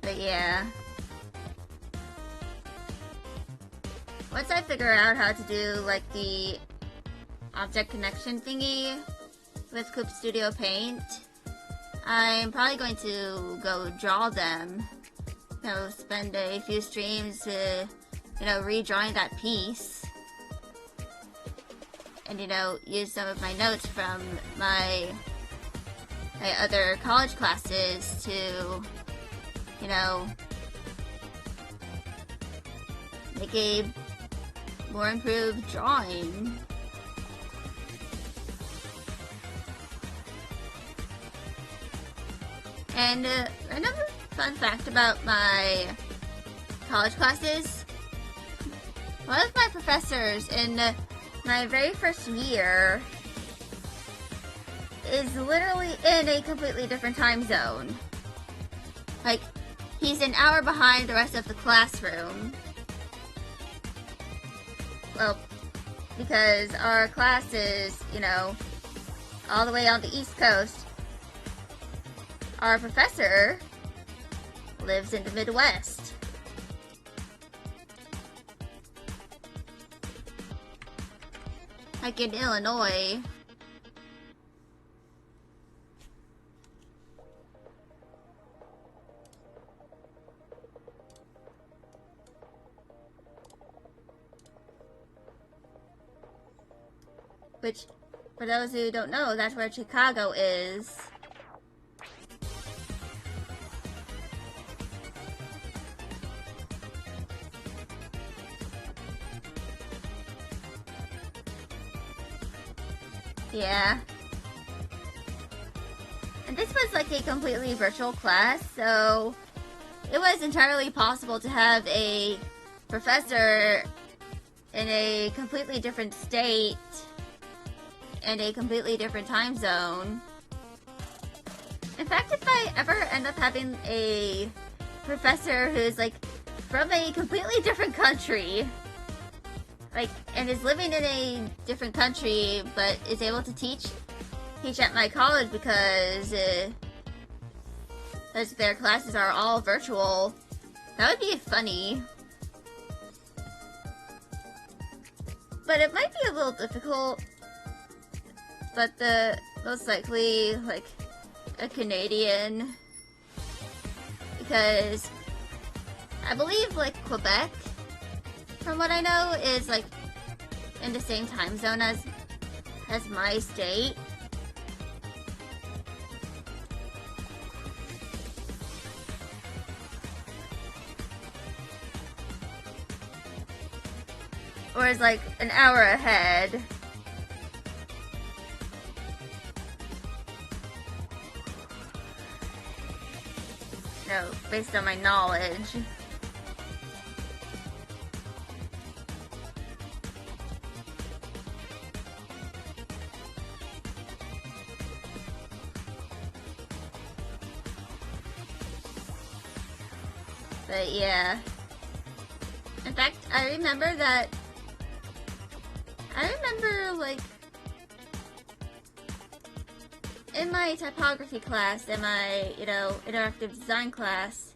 But yeah. Once I figure out how to do like the object connection thingy with Coop Studio Paint, I'm probably going to go draw them. You know, spend a few streams to, you know, redrawing that piece. And, you know, use some of my notes from my other college classes to, you know, make a more improved drawing. And another fun fact about my college classes, one of my professors in my very first year is literally in a completely different time zone. Like, he's an hour behind the rest of the classroom. Well, because our class is, you know, all the way on the East Coast. Our professor lives in the Midwest. Like in Illinois. Which, for those who don't know, that's where Chicago is. Yeah. And this was like a completely virtual class, so it was entirely possible to have a professor in a completely different state and a completely different time zone. In fact, if I ever end up having a professor who's like from a completely different country, like, and is living in a different country, but is able to teach at my college because their classes are all virtual, that would be funny. But it might be a little difficult. But the most likely, like, a Canadian, because I believe, like, Quebec, from what I know, is, like, in the same time zone as my state. Or is, like, an hour ahead. No, based on my knowledge. But yeah. In fact, I remember, like, in my typography class, in my, you know, interactive design class,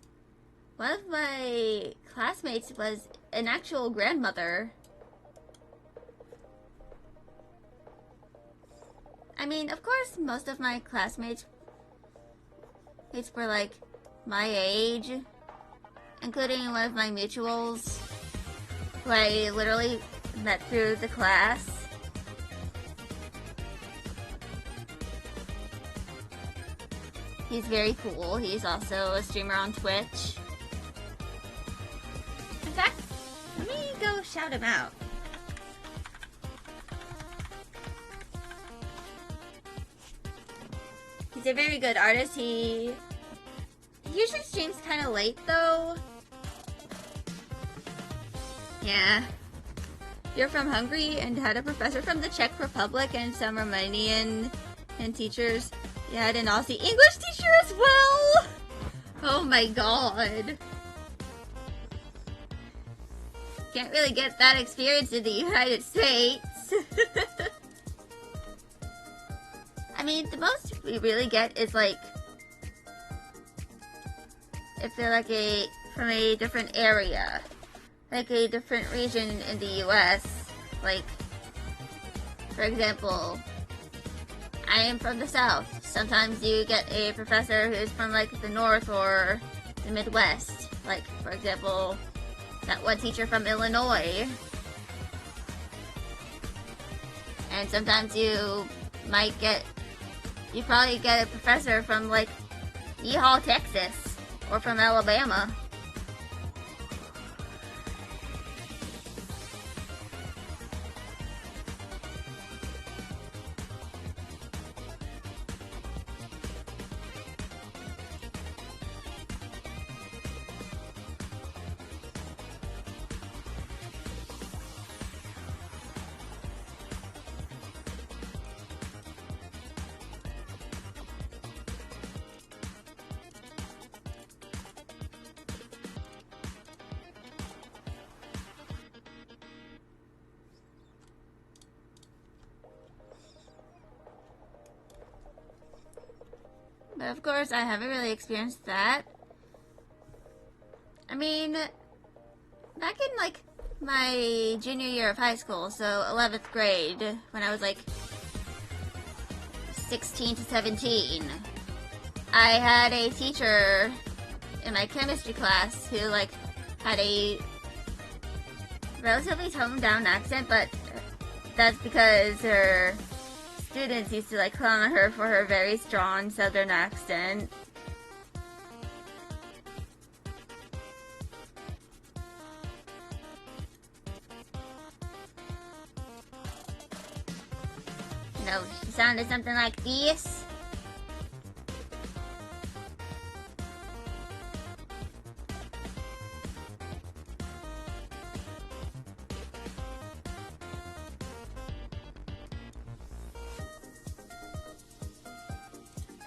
one of my classmates was an actual grandmother. I mean, of course, most of my classmates were, like, my age, including one of my mutuals, who I literally met through the class. He's very cool. He's also a streamer on Twitch. In fact, let me go shout him out. He's a very good artist. He usually streams kind of late, though. Yeah. You're from Hungary and had a professor from the Czech Republic and some Romanian and teachers. You had an Aussie English teacher as well! Oh my god. Can't really get that experience in the United States. I mean, the most we really get is like if they're like from a different area, like a different region in the US. Like, for example, I am from the South. Sometimes you get a professor who's from like the North or the Midwest. Like, for example, that one teacher from Illinois. And sometimes you probably get a professor from like Yeehaw, Texas, or from Alabama. But of course, I haven't really experienced that. I mean, back in like my junior year of high school, so 11th grade, when I was like 16 to 17, I had a teacher in my chemistry class who like had a relatively toned down accent, but that's because her students used to like clown on her for her very strong southern accent. You know, she sounded something like this.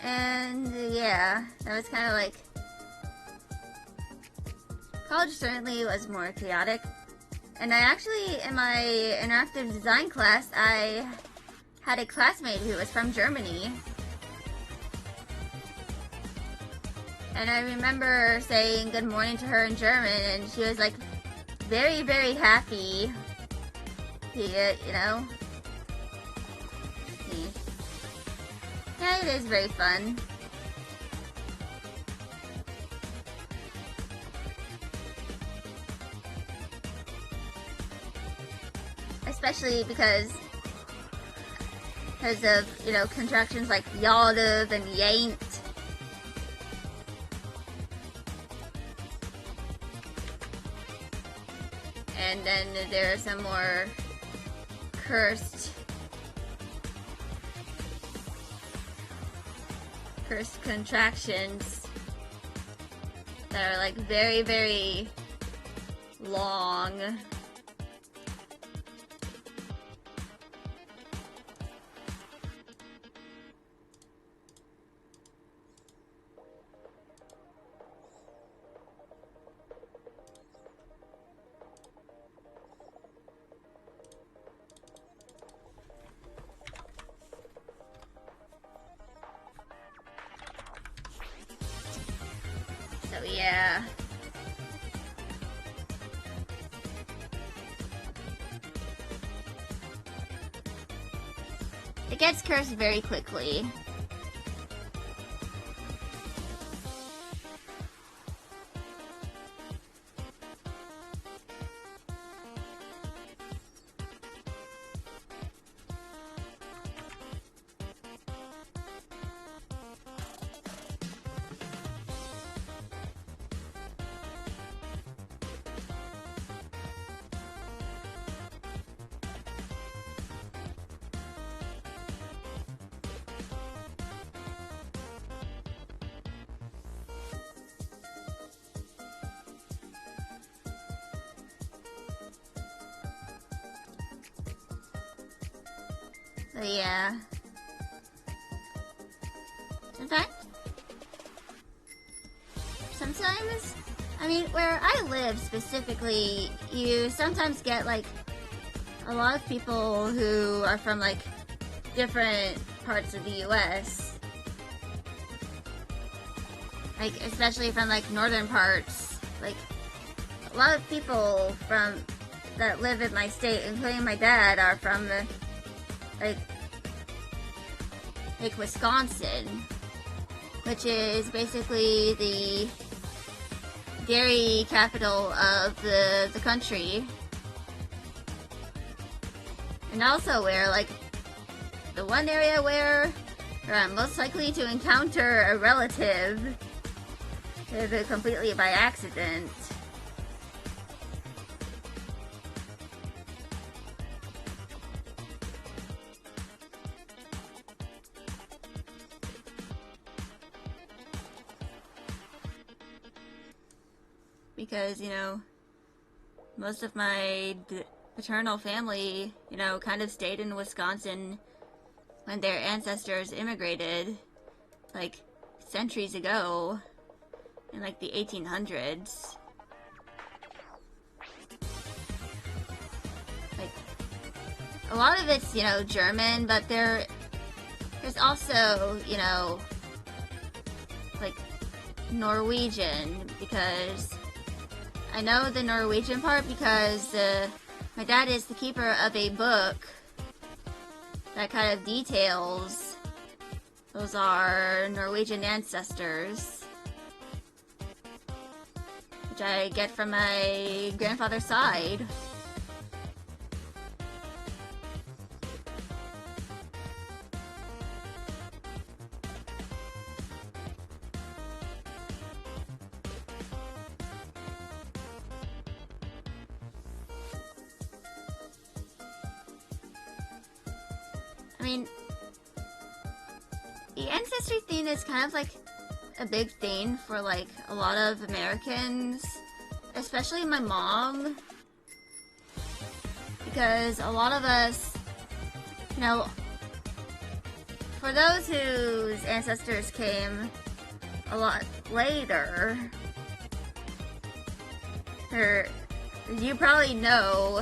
And yeah, that was kind of like, college certainly was more chaotic. And I actually, in my interactive design class, I had a classmate who was from Germany. And I remember saying good morning to her in German, and she was like very, very happy. You know? Yeah, it is very fun. Especially because of, you know, contractions like yaldav and yanked. And then there are some more cursed contractions that are like very, very long. So yeah. It gets cursed very quickly. So yeah. In fact, sometimes, I mean, where I live specifically, you sometimes get like a lot of people who are from like different parts of the US. Like, especially from like northern parts. Like, a lot of people from that live in my state, including my dad, are from the like Wisconsin, which is basically the dairy capital of the country. And also where, like, the one area where I'm most likely to encounter a relative, completely by accident. Because, you know, most of my paternal family, you know, kind of stayed in Wisconsin when their ancestors immigrated, like, centuries ago, in, like, the 1800s. Like, a lot of it's, you know, German, but there's also, you know, like, Norwegian, because I know the Norwegian part because my dad is the keeper of a book that kind of details those are Norwegian ancestors, which I get from my grandfather's side. I mean, the ancestry thing is kind of like a big thing for like a lot of Americans, especially my mom, because a lot of us, you know, for those whose ancestors came a lot later, you probably know,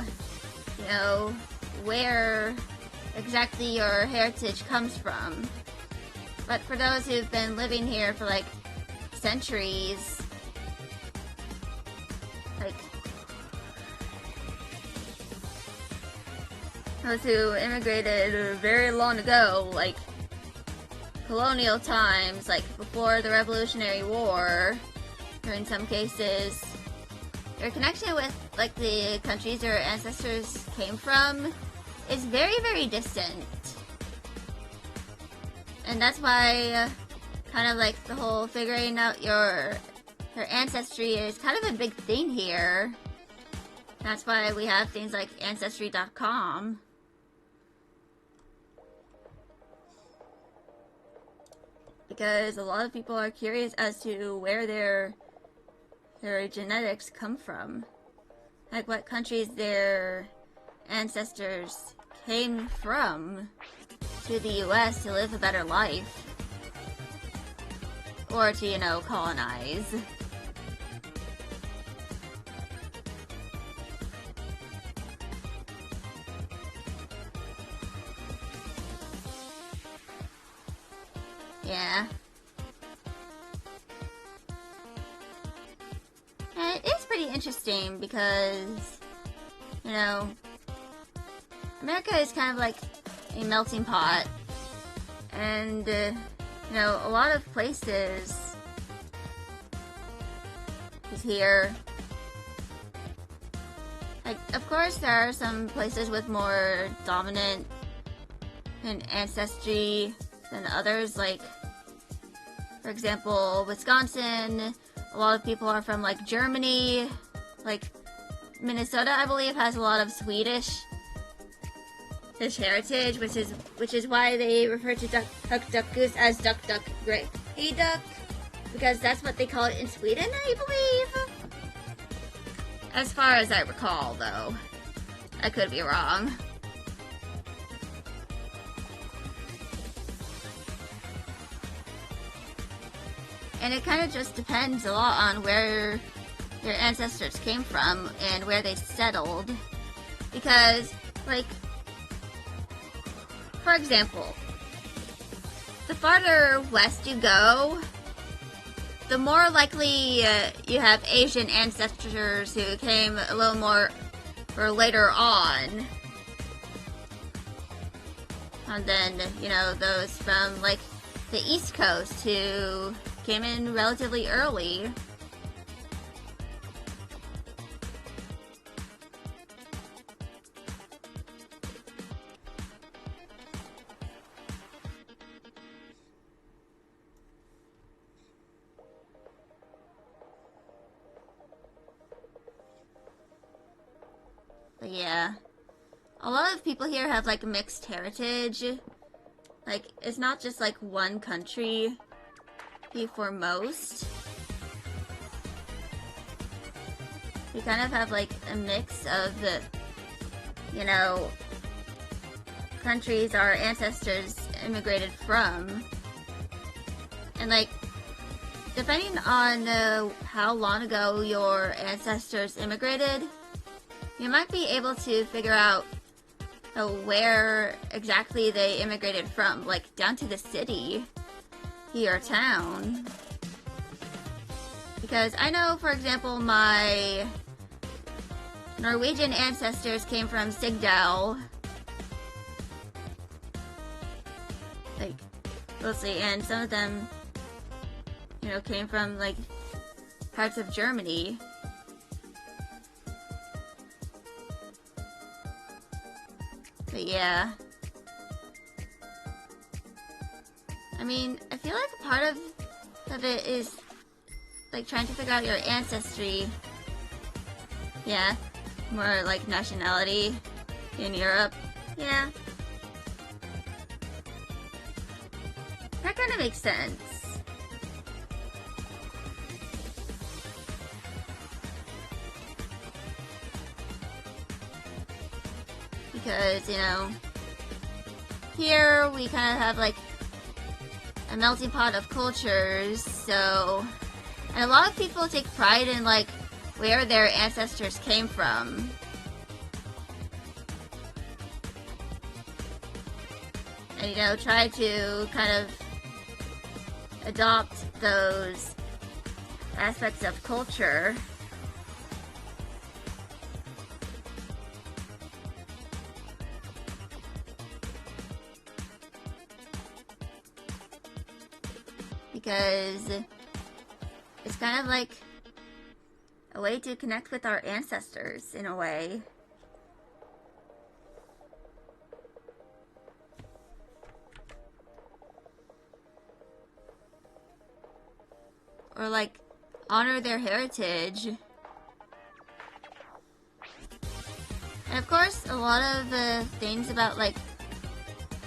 you know, where exactly your heritage comes from. But for those who've been living here for like centuries, like those who immigrated very long ago, like colonial times, like before the Revolutionary War, or in some cases, their connection with like the countries their ancestors came from is very, very distant. And that's why kind of like the whole figuring out your ancestry is kind of a big thing here. That's why we have things like Ancestry.com. Because a lot of people are curious as to where their genetics come from. Like what countries their ancestors came from to the US to live a better life. Or to, you know, colonize. Yeah. And it is pretty interesting because, you know, America is kind of like a melting pot, and you know, a lot of places is here. Like, of course, there are some places with more dominant ancestry than others. Like, for example, Wisconsin. A lot of people are from like Germany. Like Minnesota, I believe, has a lot of Swedish heritage, which is why they refer to duck goose as duck gray duck, because that's what they call it in Sweden, I believe. As far as I recall, though, I could be wrong. And it kind of just depends a lot on where your ancestors came from and where they settled. Because, like, for example, the farther west you go, the more likely you have Asian ancestors who came a little more or later on. And then, you know, those from, like, the East Coast who came in relatively early. But yeah, a lot of people here have like mixed heritage. Like, it's not just like one country for most. We kind of have like a mix of the, you know, countries our ancestors immigrated from. And like, depending on how long ago your ancestors immigrated, you might be able to figure out where exactly they immigrated from, like down to the city or town. Because I know, for example, my Norwegian ancestors came from Sigdal. Like, let's see, and some of them, you know, came from like parts of Germany. But yeah. I mean, I feel like a part of it is like trying to figure out your ancestry. Yeah. More like nationality in Europe. Yeah. That kind of makes sense. Because, you know, here we kind of have like a melting pot of cultures, so, and a lot of people take pride in like where their ancestors came from. And, you know, try to kind of adopt those aspects of culture. Because it's kind of like a way to connect with our ancestors in a way. Or like honor their heritage. And of course, a lot of things about like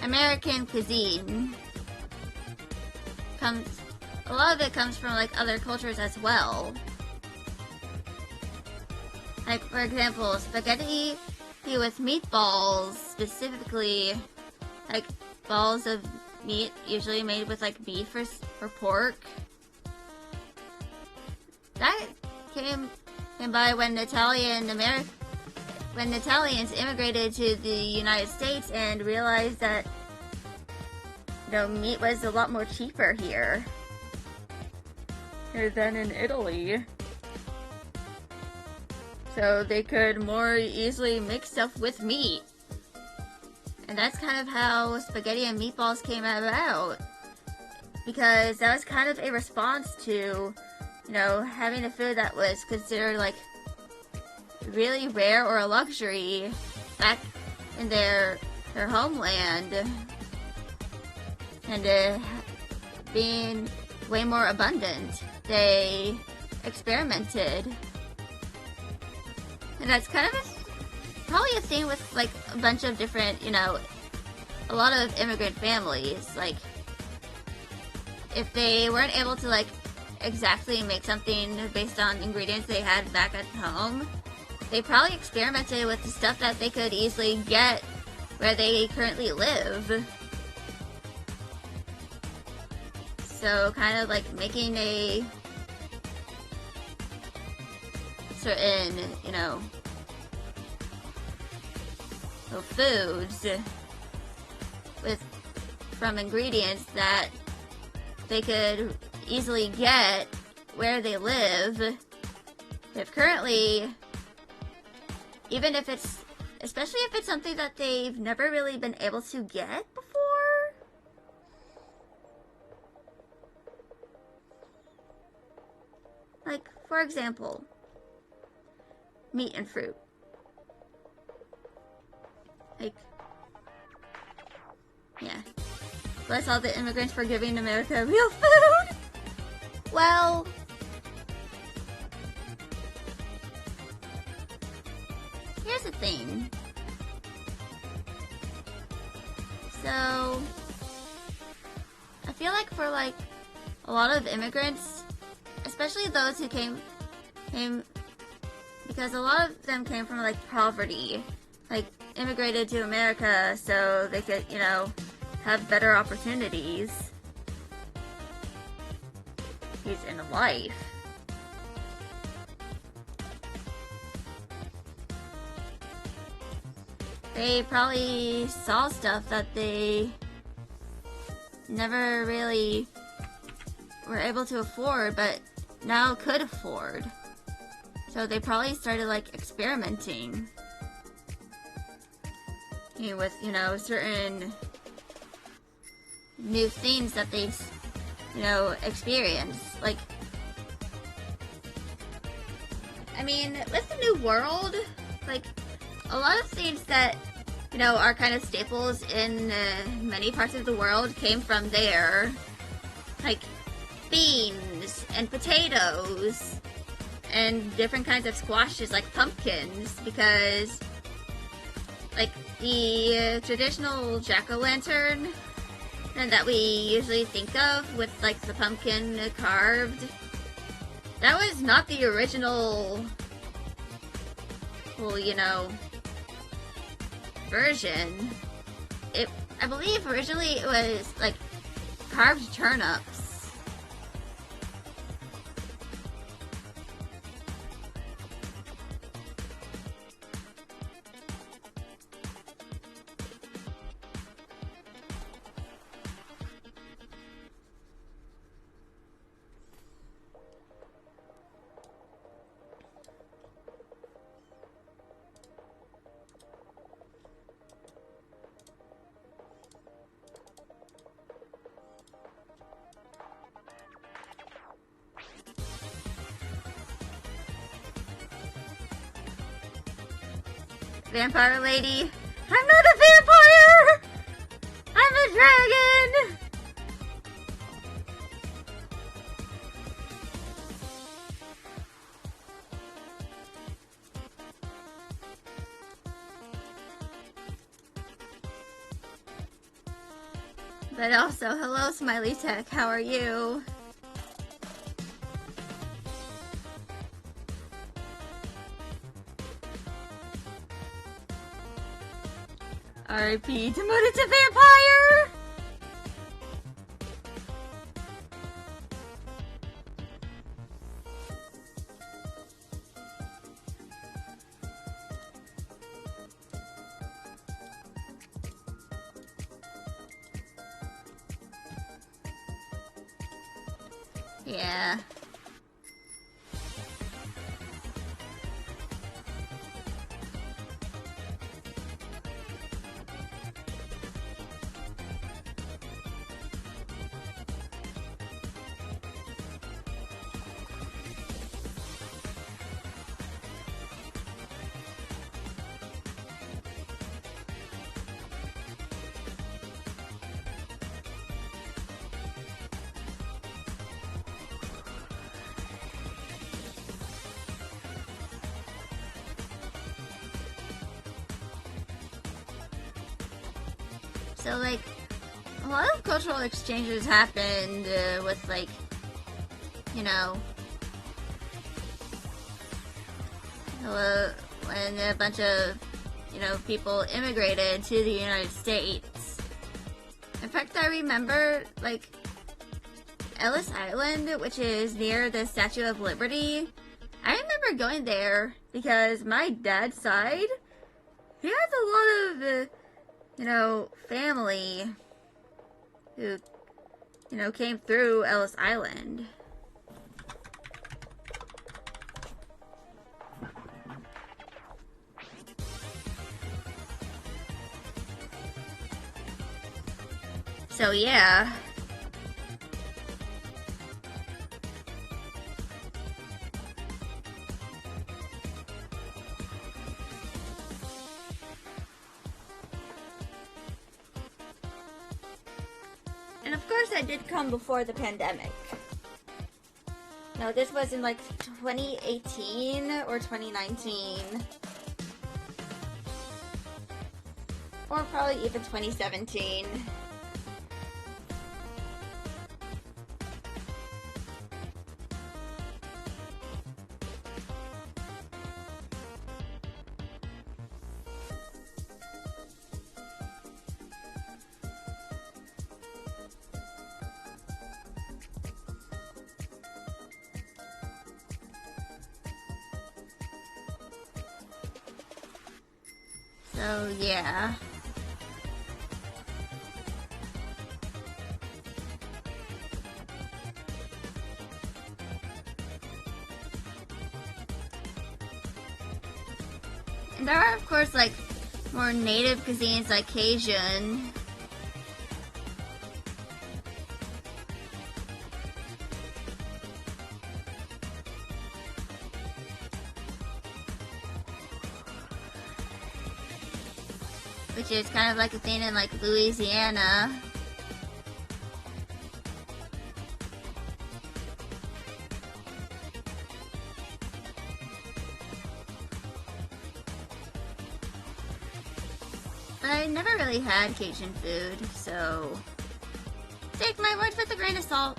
American cuisine a lot of it comes from like other cultures as well. Like, for example, spaghetti with meatballs, specifically like balls of meat usually made with like beef or pork. That came by when when Italians immigrated to the United States and realized that, you know, meat was a lot more cheaper here than in Italy. So they could more easily mix stuff with meat. And that's kind of how spaghetti and meatballs came about. Because that was kind of a response to, you know, having a food that was considered like really rare or a luxury back in their homeland. And being way more abundant, they experimented. And that's kind of probably a thing with like a bunch of different, you know, a lot of immigrant families. Like, if they weren't able to like exactly make something based on ingredients they had back at home, they probably experimented with the stuff that they could easily get where they currently live. So kind of like making a certain, you know, foods from ingredients that they could easily get where they live. If currently, even if it's, especially if it's something that they've never really been able to get before. Like, for example, meat and fruit. Like, yeah. Bless all the immigrants for giving America real food! Well, here's the thing. So, I feel like for like a lot of immigrants, especially those who came because a lot of them came from like poverty, like immigrated to America so they could, you know, have better opportunities in life. They probably saw stuff that they never really were able to afford, but now could afford. So they probably started like experimenting with, you know, certain new things that they've, you know, experienced. Like, I mean, with the New World, like, a lot of things that, you know, are kind of staples in many parts of the world came from there. Like, beans and potatoes and different kinds of squashes like pumpkins, because like the traditional jack-o'-lantern that we usually think of with like the pumpkin carved, that was not the original, well, you know, version. I believe originally it was like carved turnips. Vampire lady, I'm not a vampire! I'm a dragon! But also, hello Smiley Tech, how are you? R.I.P. demoted to vampire! Yeah. So, like, a lot of cultural exchanges happened with, like, you know, when a bunch of, you know, people immigrated to the United States. In fact, I remember, like, Ellis Island, which is near the Statue of Liberty. I remember going there because my dad's side, he has a lot of, family who, came through Ellis Island. So, yeah. And of course I did come before the pandemic. No, this was in like 2018 or 2019. Or probably even 2017. So, yeah. And there are, of course, like, more native cuisines like Cajun. Which is kind of like a thing in like Louisiana. But I never really had Cajun food, so take my word with a grain of salt.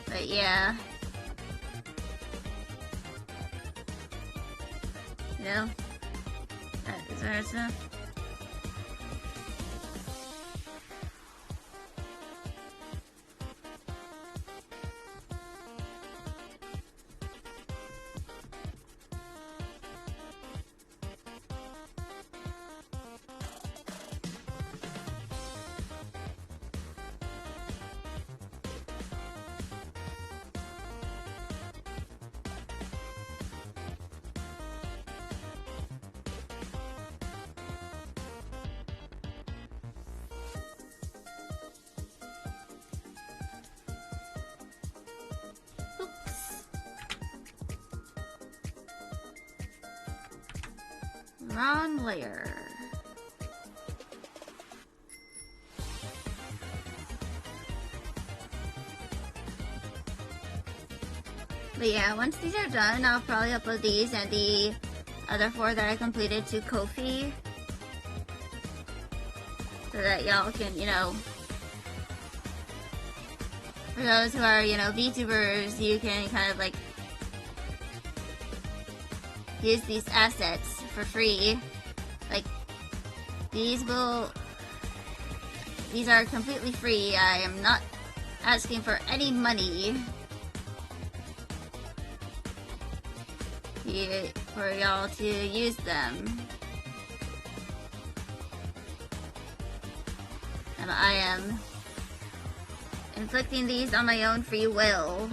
But yeah. That is hard enough. Wrong layer. But yeah, once these are done, I'll probably upload these and the other 4 that I completed to Ko-fi. So that y'all can, for those who are, VTubers, you can kind of like use these assets for free. Like, these are completely free. I am not asking for any money for y'all to use them. And I am inflicting these on my own free will.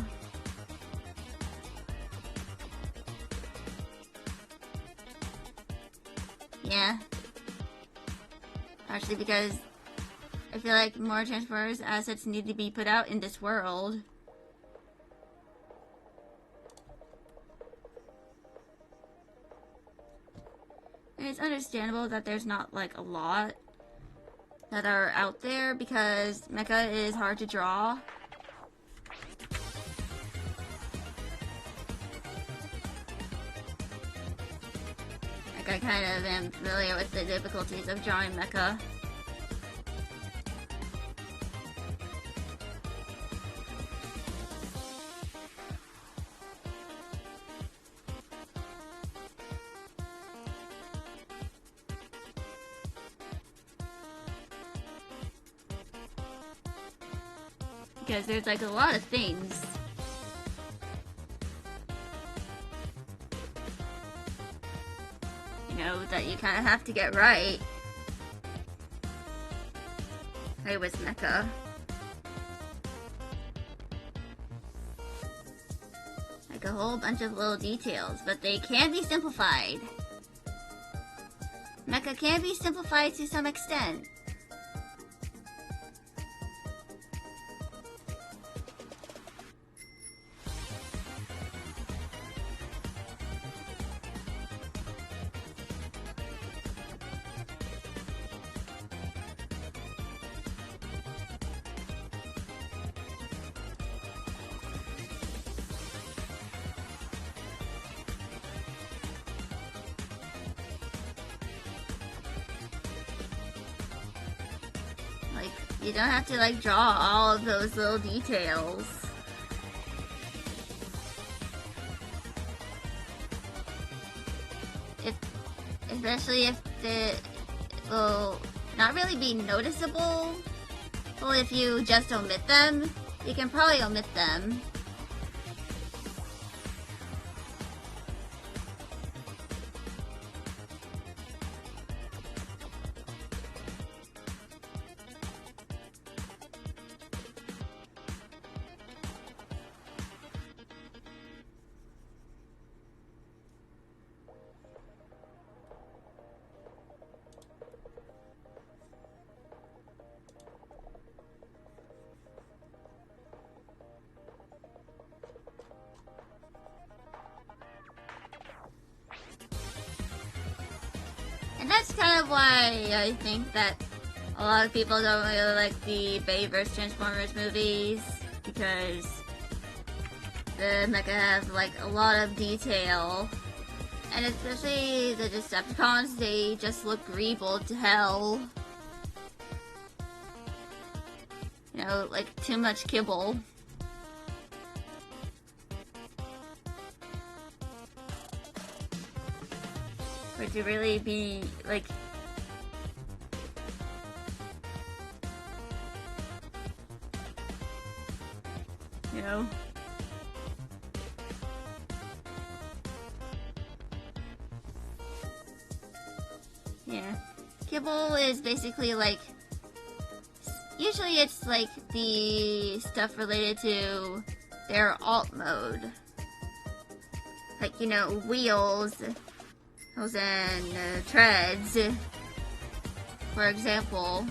Yeah. Actually, because I feel like more Transformers assets need to be put out in this world. And it's understandable that there's not, like, a lot. that are out there because mecha is hard to draw. Like, I kind of am familiar with the difficulties of drawing mecha. Because there's like a lot of things. You know, that you kind of have to get right. Hey, with mecha. Like a whole bunch of little details, but they can be simplified. Mecha can be simplified to some extent. Like, you don't have to like draw all of those little details. Especially if it will not really be noticeable. Well, if you just omit them, you can probably omit them. And that's kind of why I think that a lot of people don't really like the Bay vs. Transformers movies, because the mecha have like a lot of detail, and especially the Decepticons, they just look greeble to hell. You know, like too much kibble. For it to really be like, you know, yeah, kibble is basically like, usually it's like the stuff related to their alt mode, like, you know, wheels and treads, for example.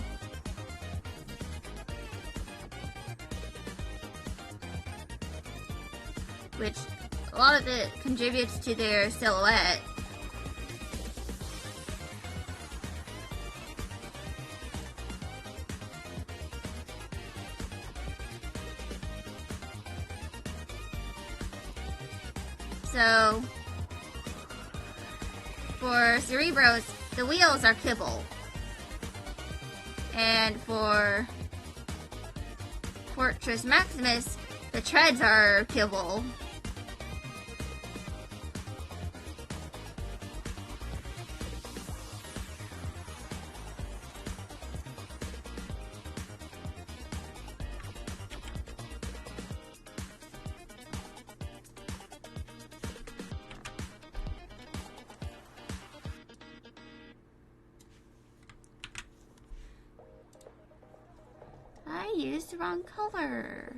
Which a lot of it contributes to their silhouette. So for Cerebros, the wheels are kibble. And for Fortress Maximus, the treads are kibble. I used the wrong color.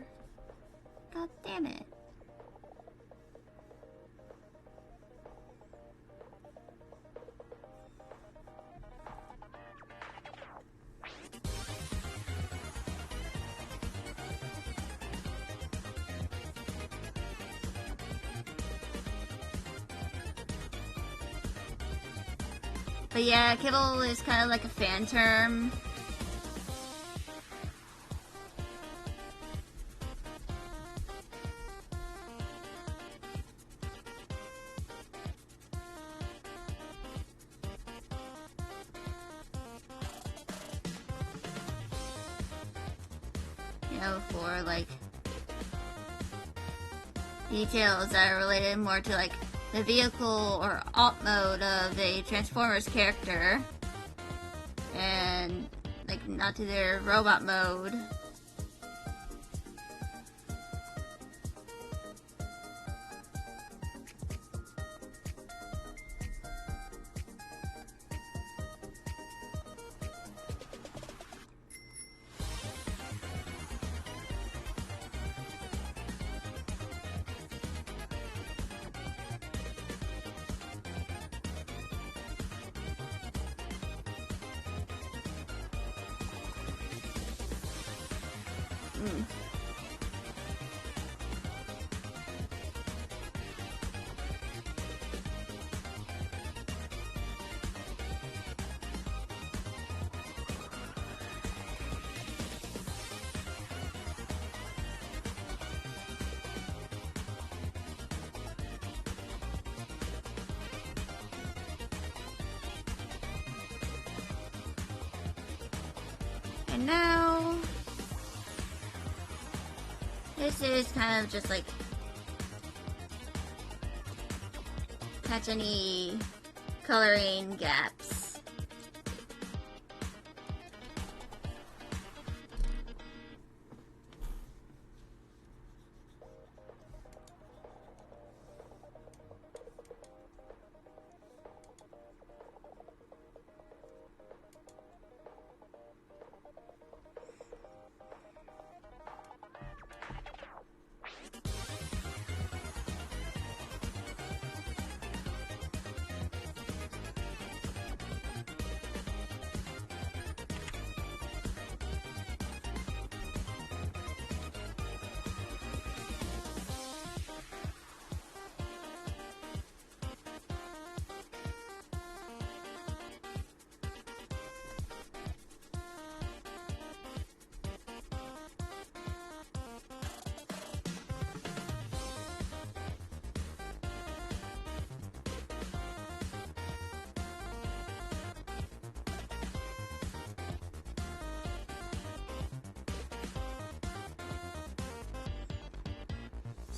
God damn it. But yeah, kibble is kind of like a fan term. for like details that are related more to like the vehicle or alt mode of a Transformers character, and like not to their robot mode. And now, this is kind of just like catch any coloring gaps.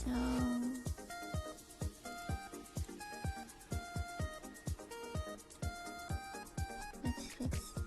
So let's fix that.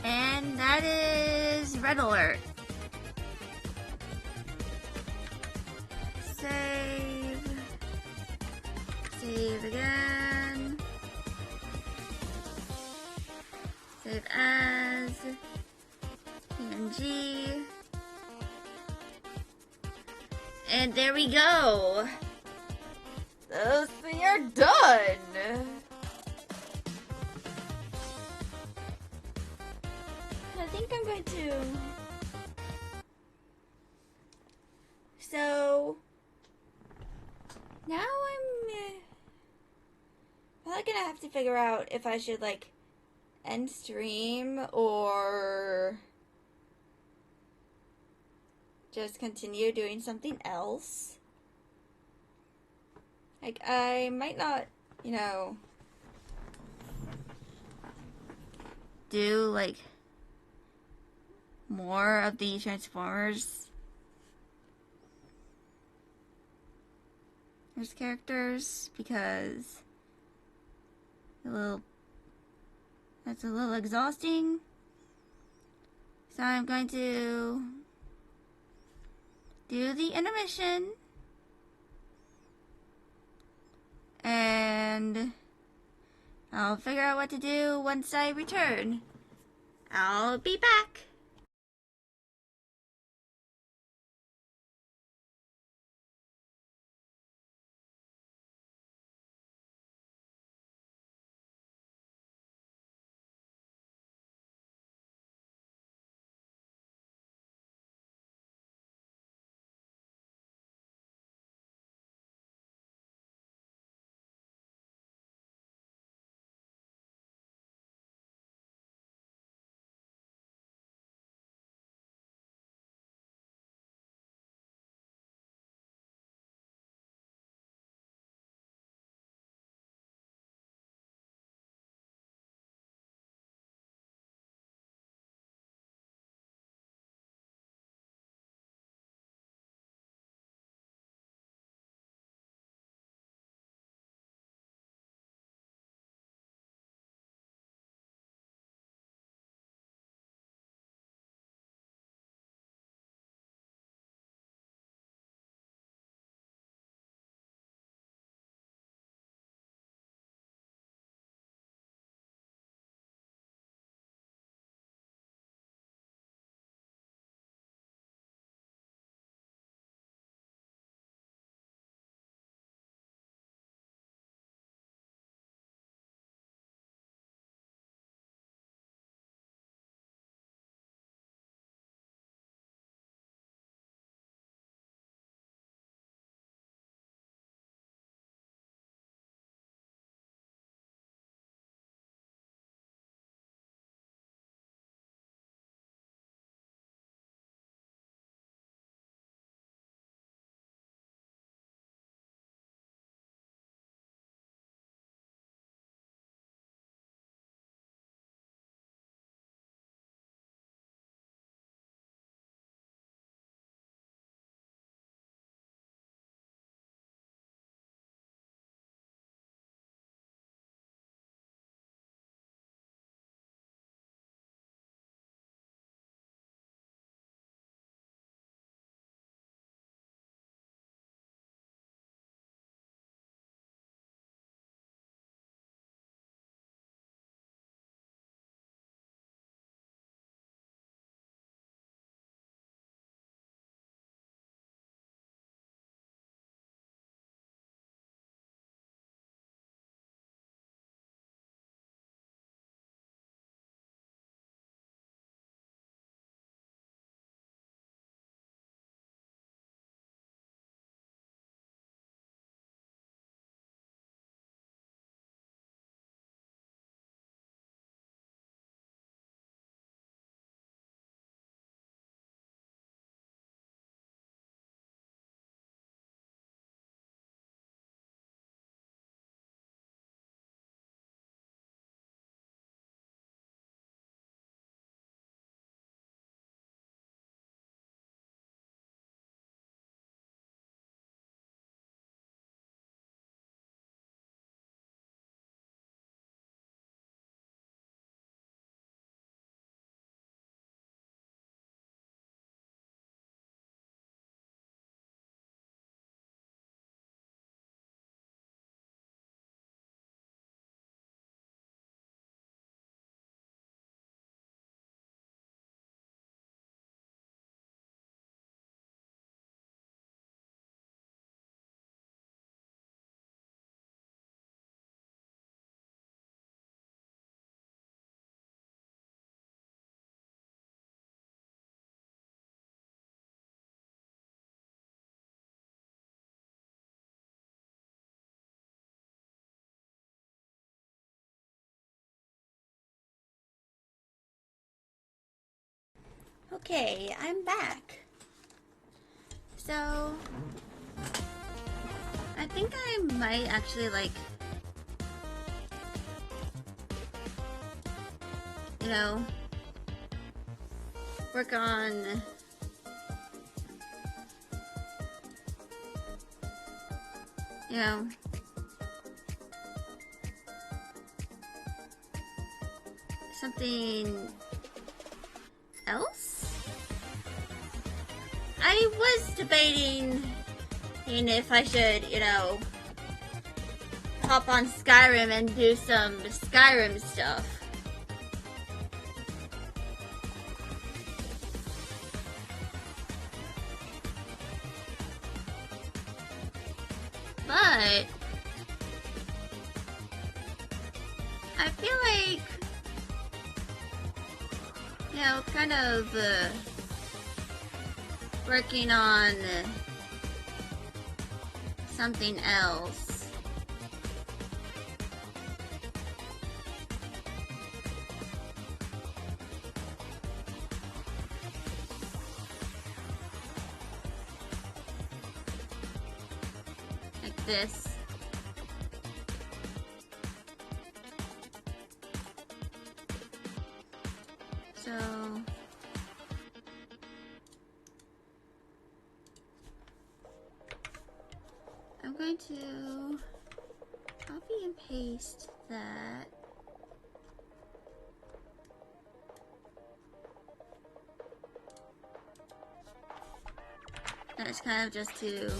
And that is red alert. Save. Save again. Save as PNG. And there we go. Those things are done. I think I'm going to. So now I'm probably gonna have to figure out if I should like end stream or just continue doing something else. Like, I might not, you know, do, like, more of the Transformers as characters because that's a little exhausting. So I'm going to do the intermission and I'll figure out what to do once I return. I'll be back. Okay, I'm back. So I think I might actually like, you know, work on something else. I was debating if I should, hop on Skyrim and do some Skyrim stuff. But I feel like, kind of working on something else. Like this. So I'm going to copy and paste that. That's kind of just to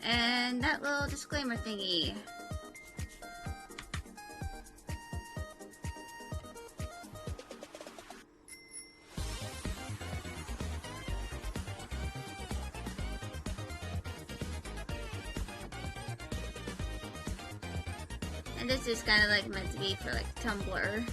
and that little disclaimer thingy. And this is kind of like meant to be for like Tumblr.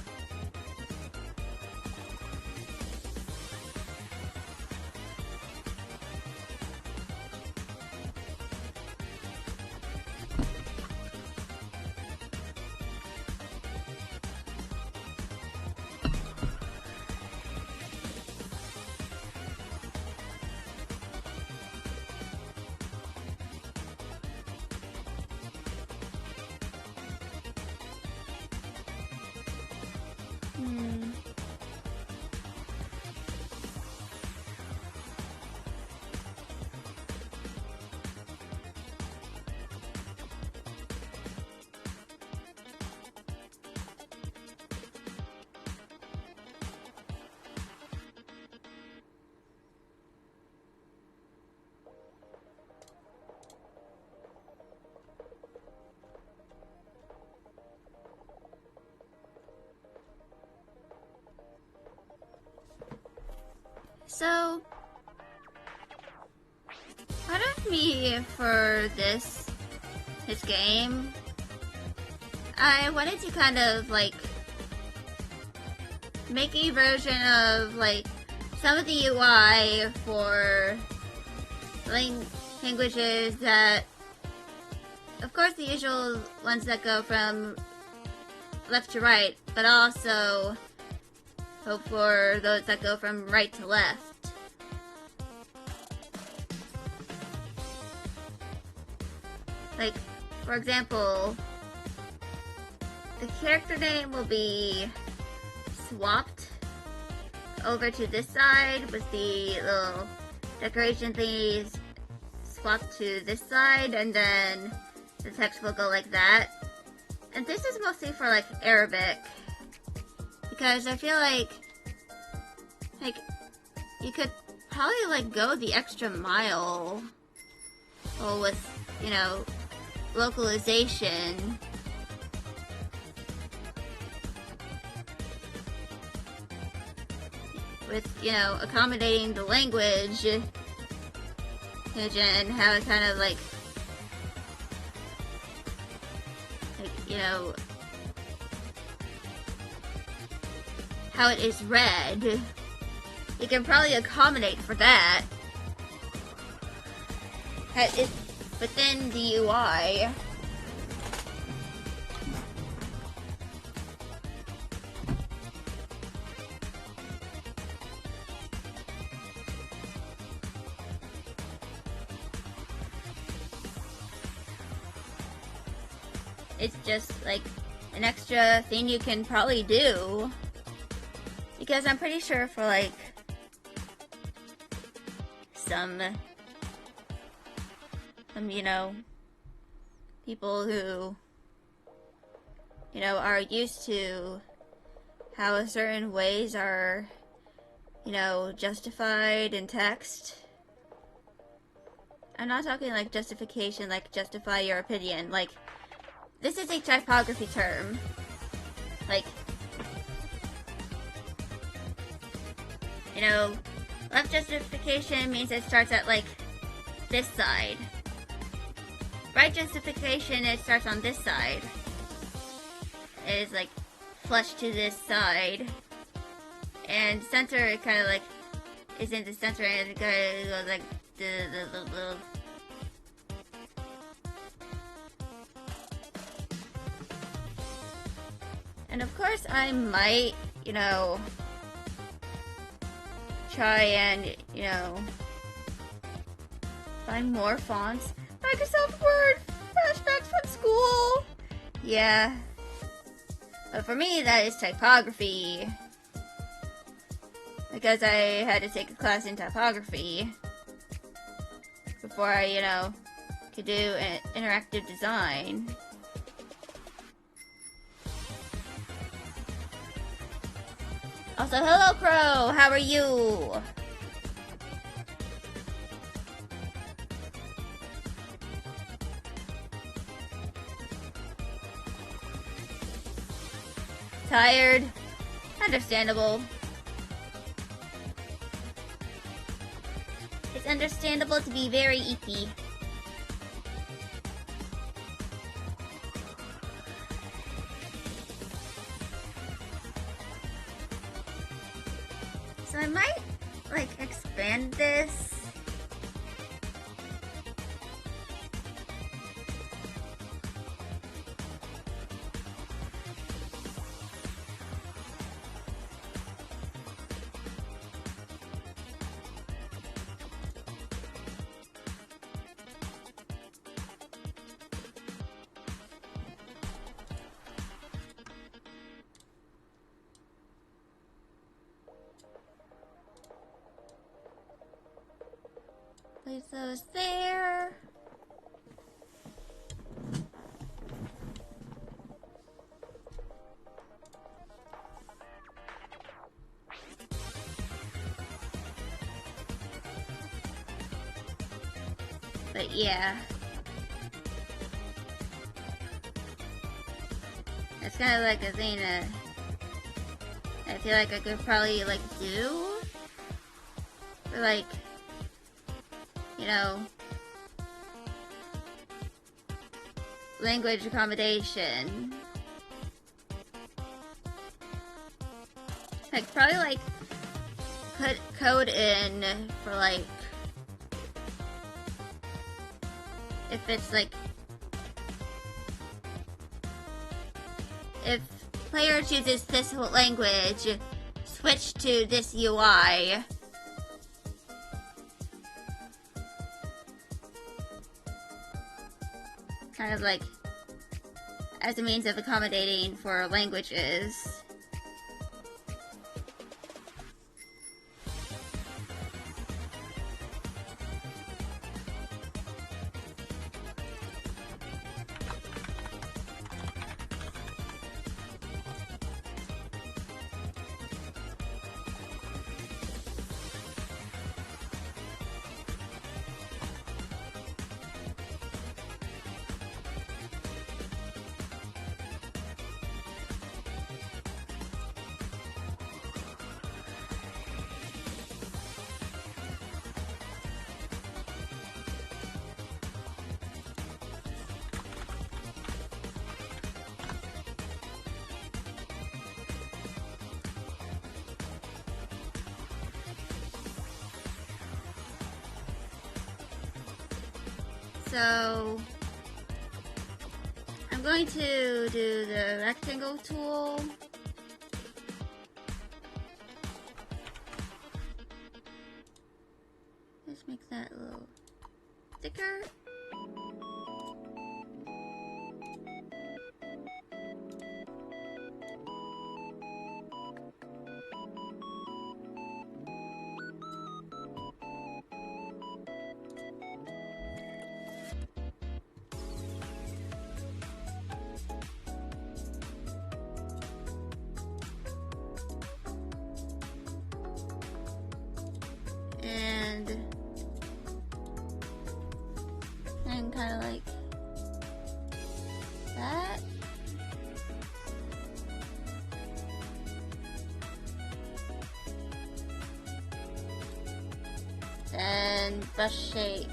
So, part of me for this game, I wanted to kind of like make a version of like some of the UI for languages that, of course, the usual ones that go from left to right, but also hope for those that go from right to left. Like, for example, the character name will be swapped over to this side with the little decoration thingies swapped to this side, and then the text will go like that. And this is mostly for like Arabic, because I feel like you could probably like go the extra mile with, you know, localization. With, you know, accommodating the language and how it kind of like, you know, how it is read. You can probably accommodate for that. It's within the UI. It's just like an extra thing you can probably do. Because I'm pretty sure for like some you know, people who, you know, are used to how certain ways are, you know, justified in text. I'm not talking like justification, like justify your opinion. Like, this is a typography term. Like, you know, left justification means it starts at like this side. Right justification, it starts on this side. It is like flush to this side. And center, it kind of like is in the center and it kind of goes like the. And of course I might, you know, try and, you know, find more fonts. Microsoft Word, flashbacks from school. Yeah. But for me, that is typography. Because I had to take a class in typography before I, you know, could do an interactive design. Also, hello, Crow! How are you? Tired? Understandable. It's understandable to be very icky. So I might, like, expand this. Place those there. But yeah. It's kind of like a thing that I feel like I could probably like do. For like, you know, language accommodation. Like, probably like put code in for like, if it's like, if player chooses this language, switch to this UI. Kind of like as a means of accommodating for languages. So I'm going to do the rectangle tool. Let's make that a little thicker. And kind of like that. And brush shape.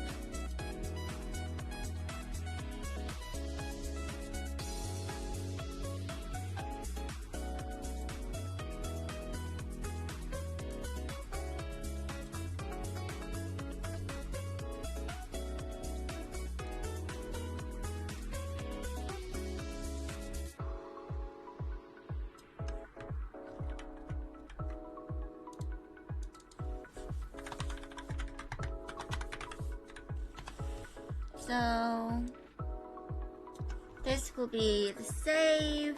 So this will be the save.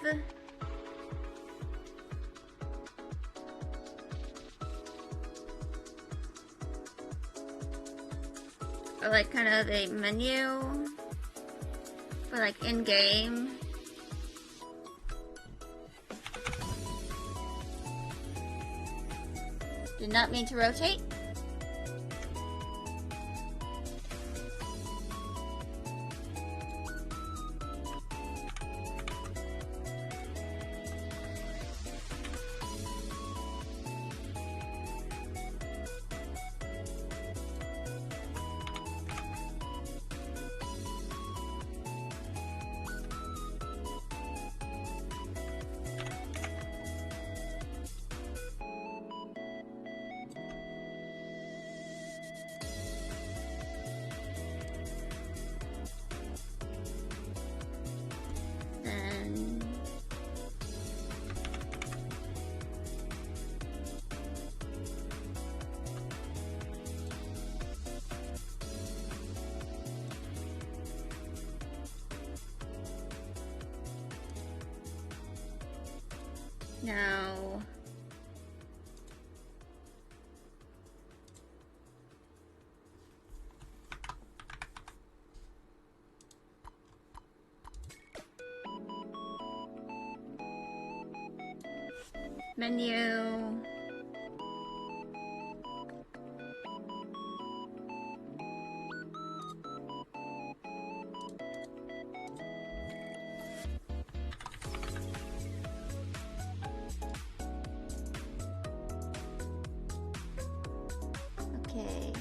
Or like kind of a menu for like in-game. Did not mean to rotate. Now, menu. Okay.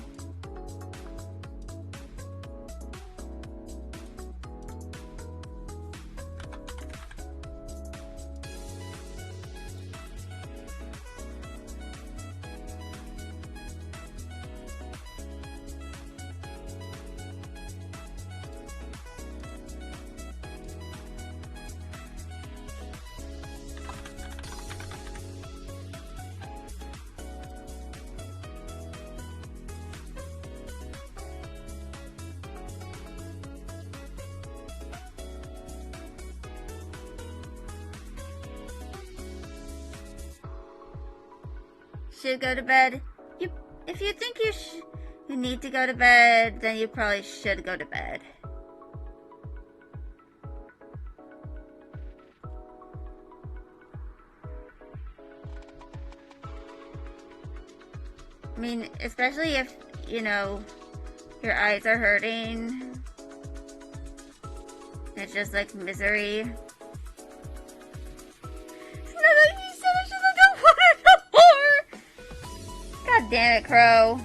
Should go to bed. If you think you need to go to bed, then you probably should go to bed. I mean, especially if, you know, your eyes are hurting. It's just like misery. God damn it, Crow.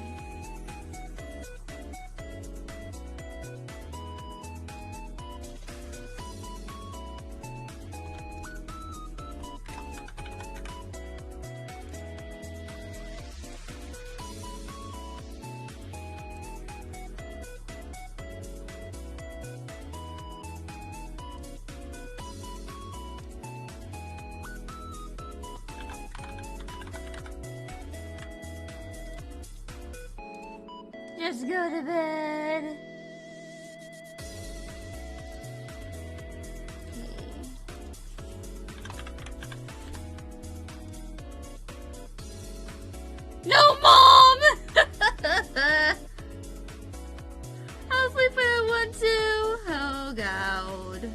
Just go to bed. No, Mom! I'll sleep when I want to. Oh, God.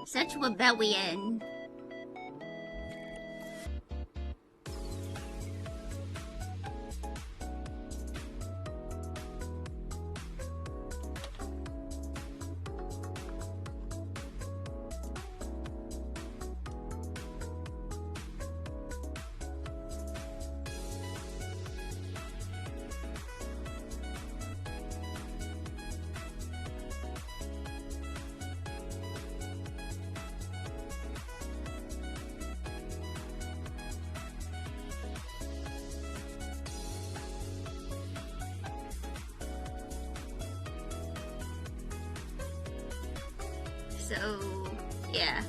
Such rebellion. So, yeah.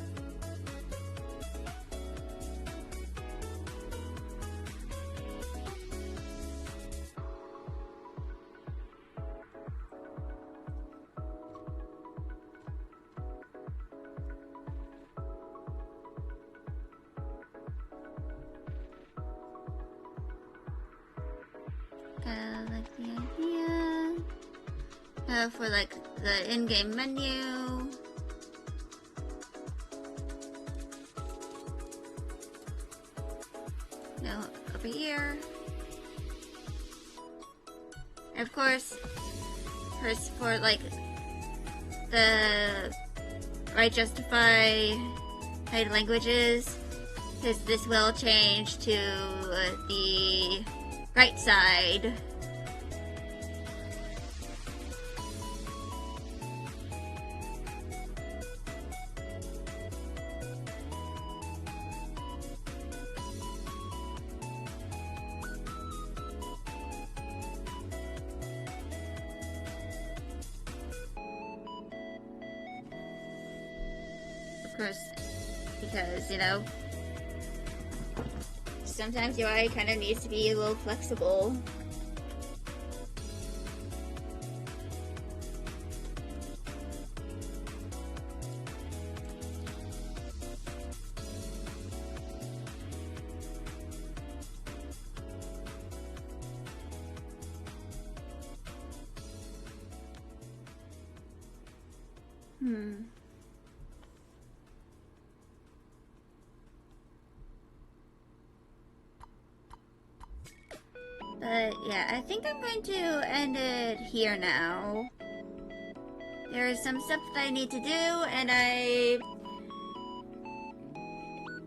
Kinda like the idea. For like the in-game menu. No, over here. And of course, for like the right justify hide languages, because this will change to the right side. Of course, because, you know, sometimes UI kind of needs to be a little flexible. But yeah, I think I'm going to end it here now. There is some stuff that I need to do, and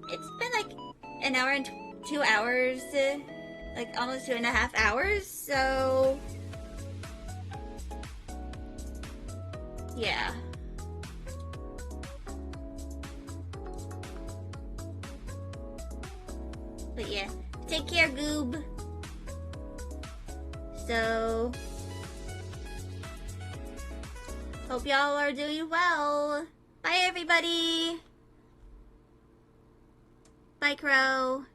it's been like an hour and 2 hours, like almost 2.5 hours, so yeah. But yeah, take care, Goob. So, hope y'all are doing well. Bye, everybody. Bye, Crow.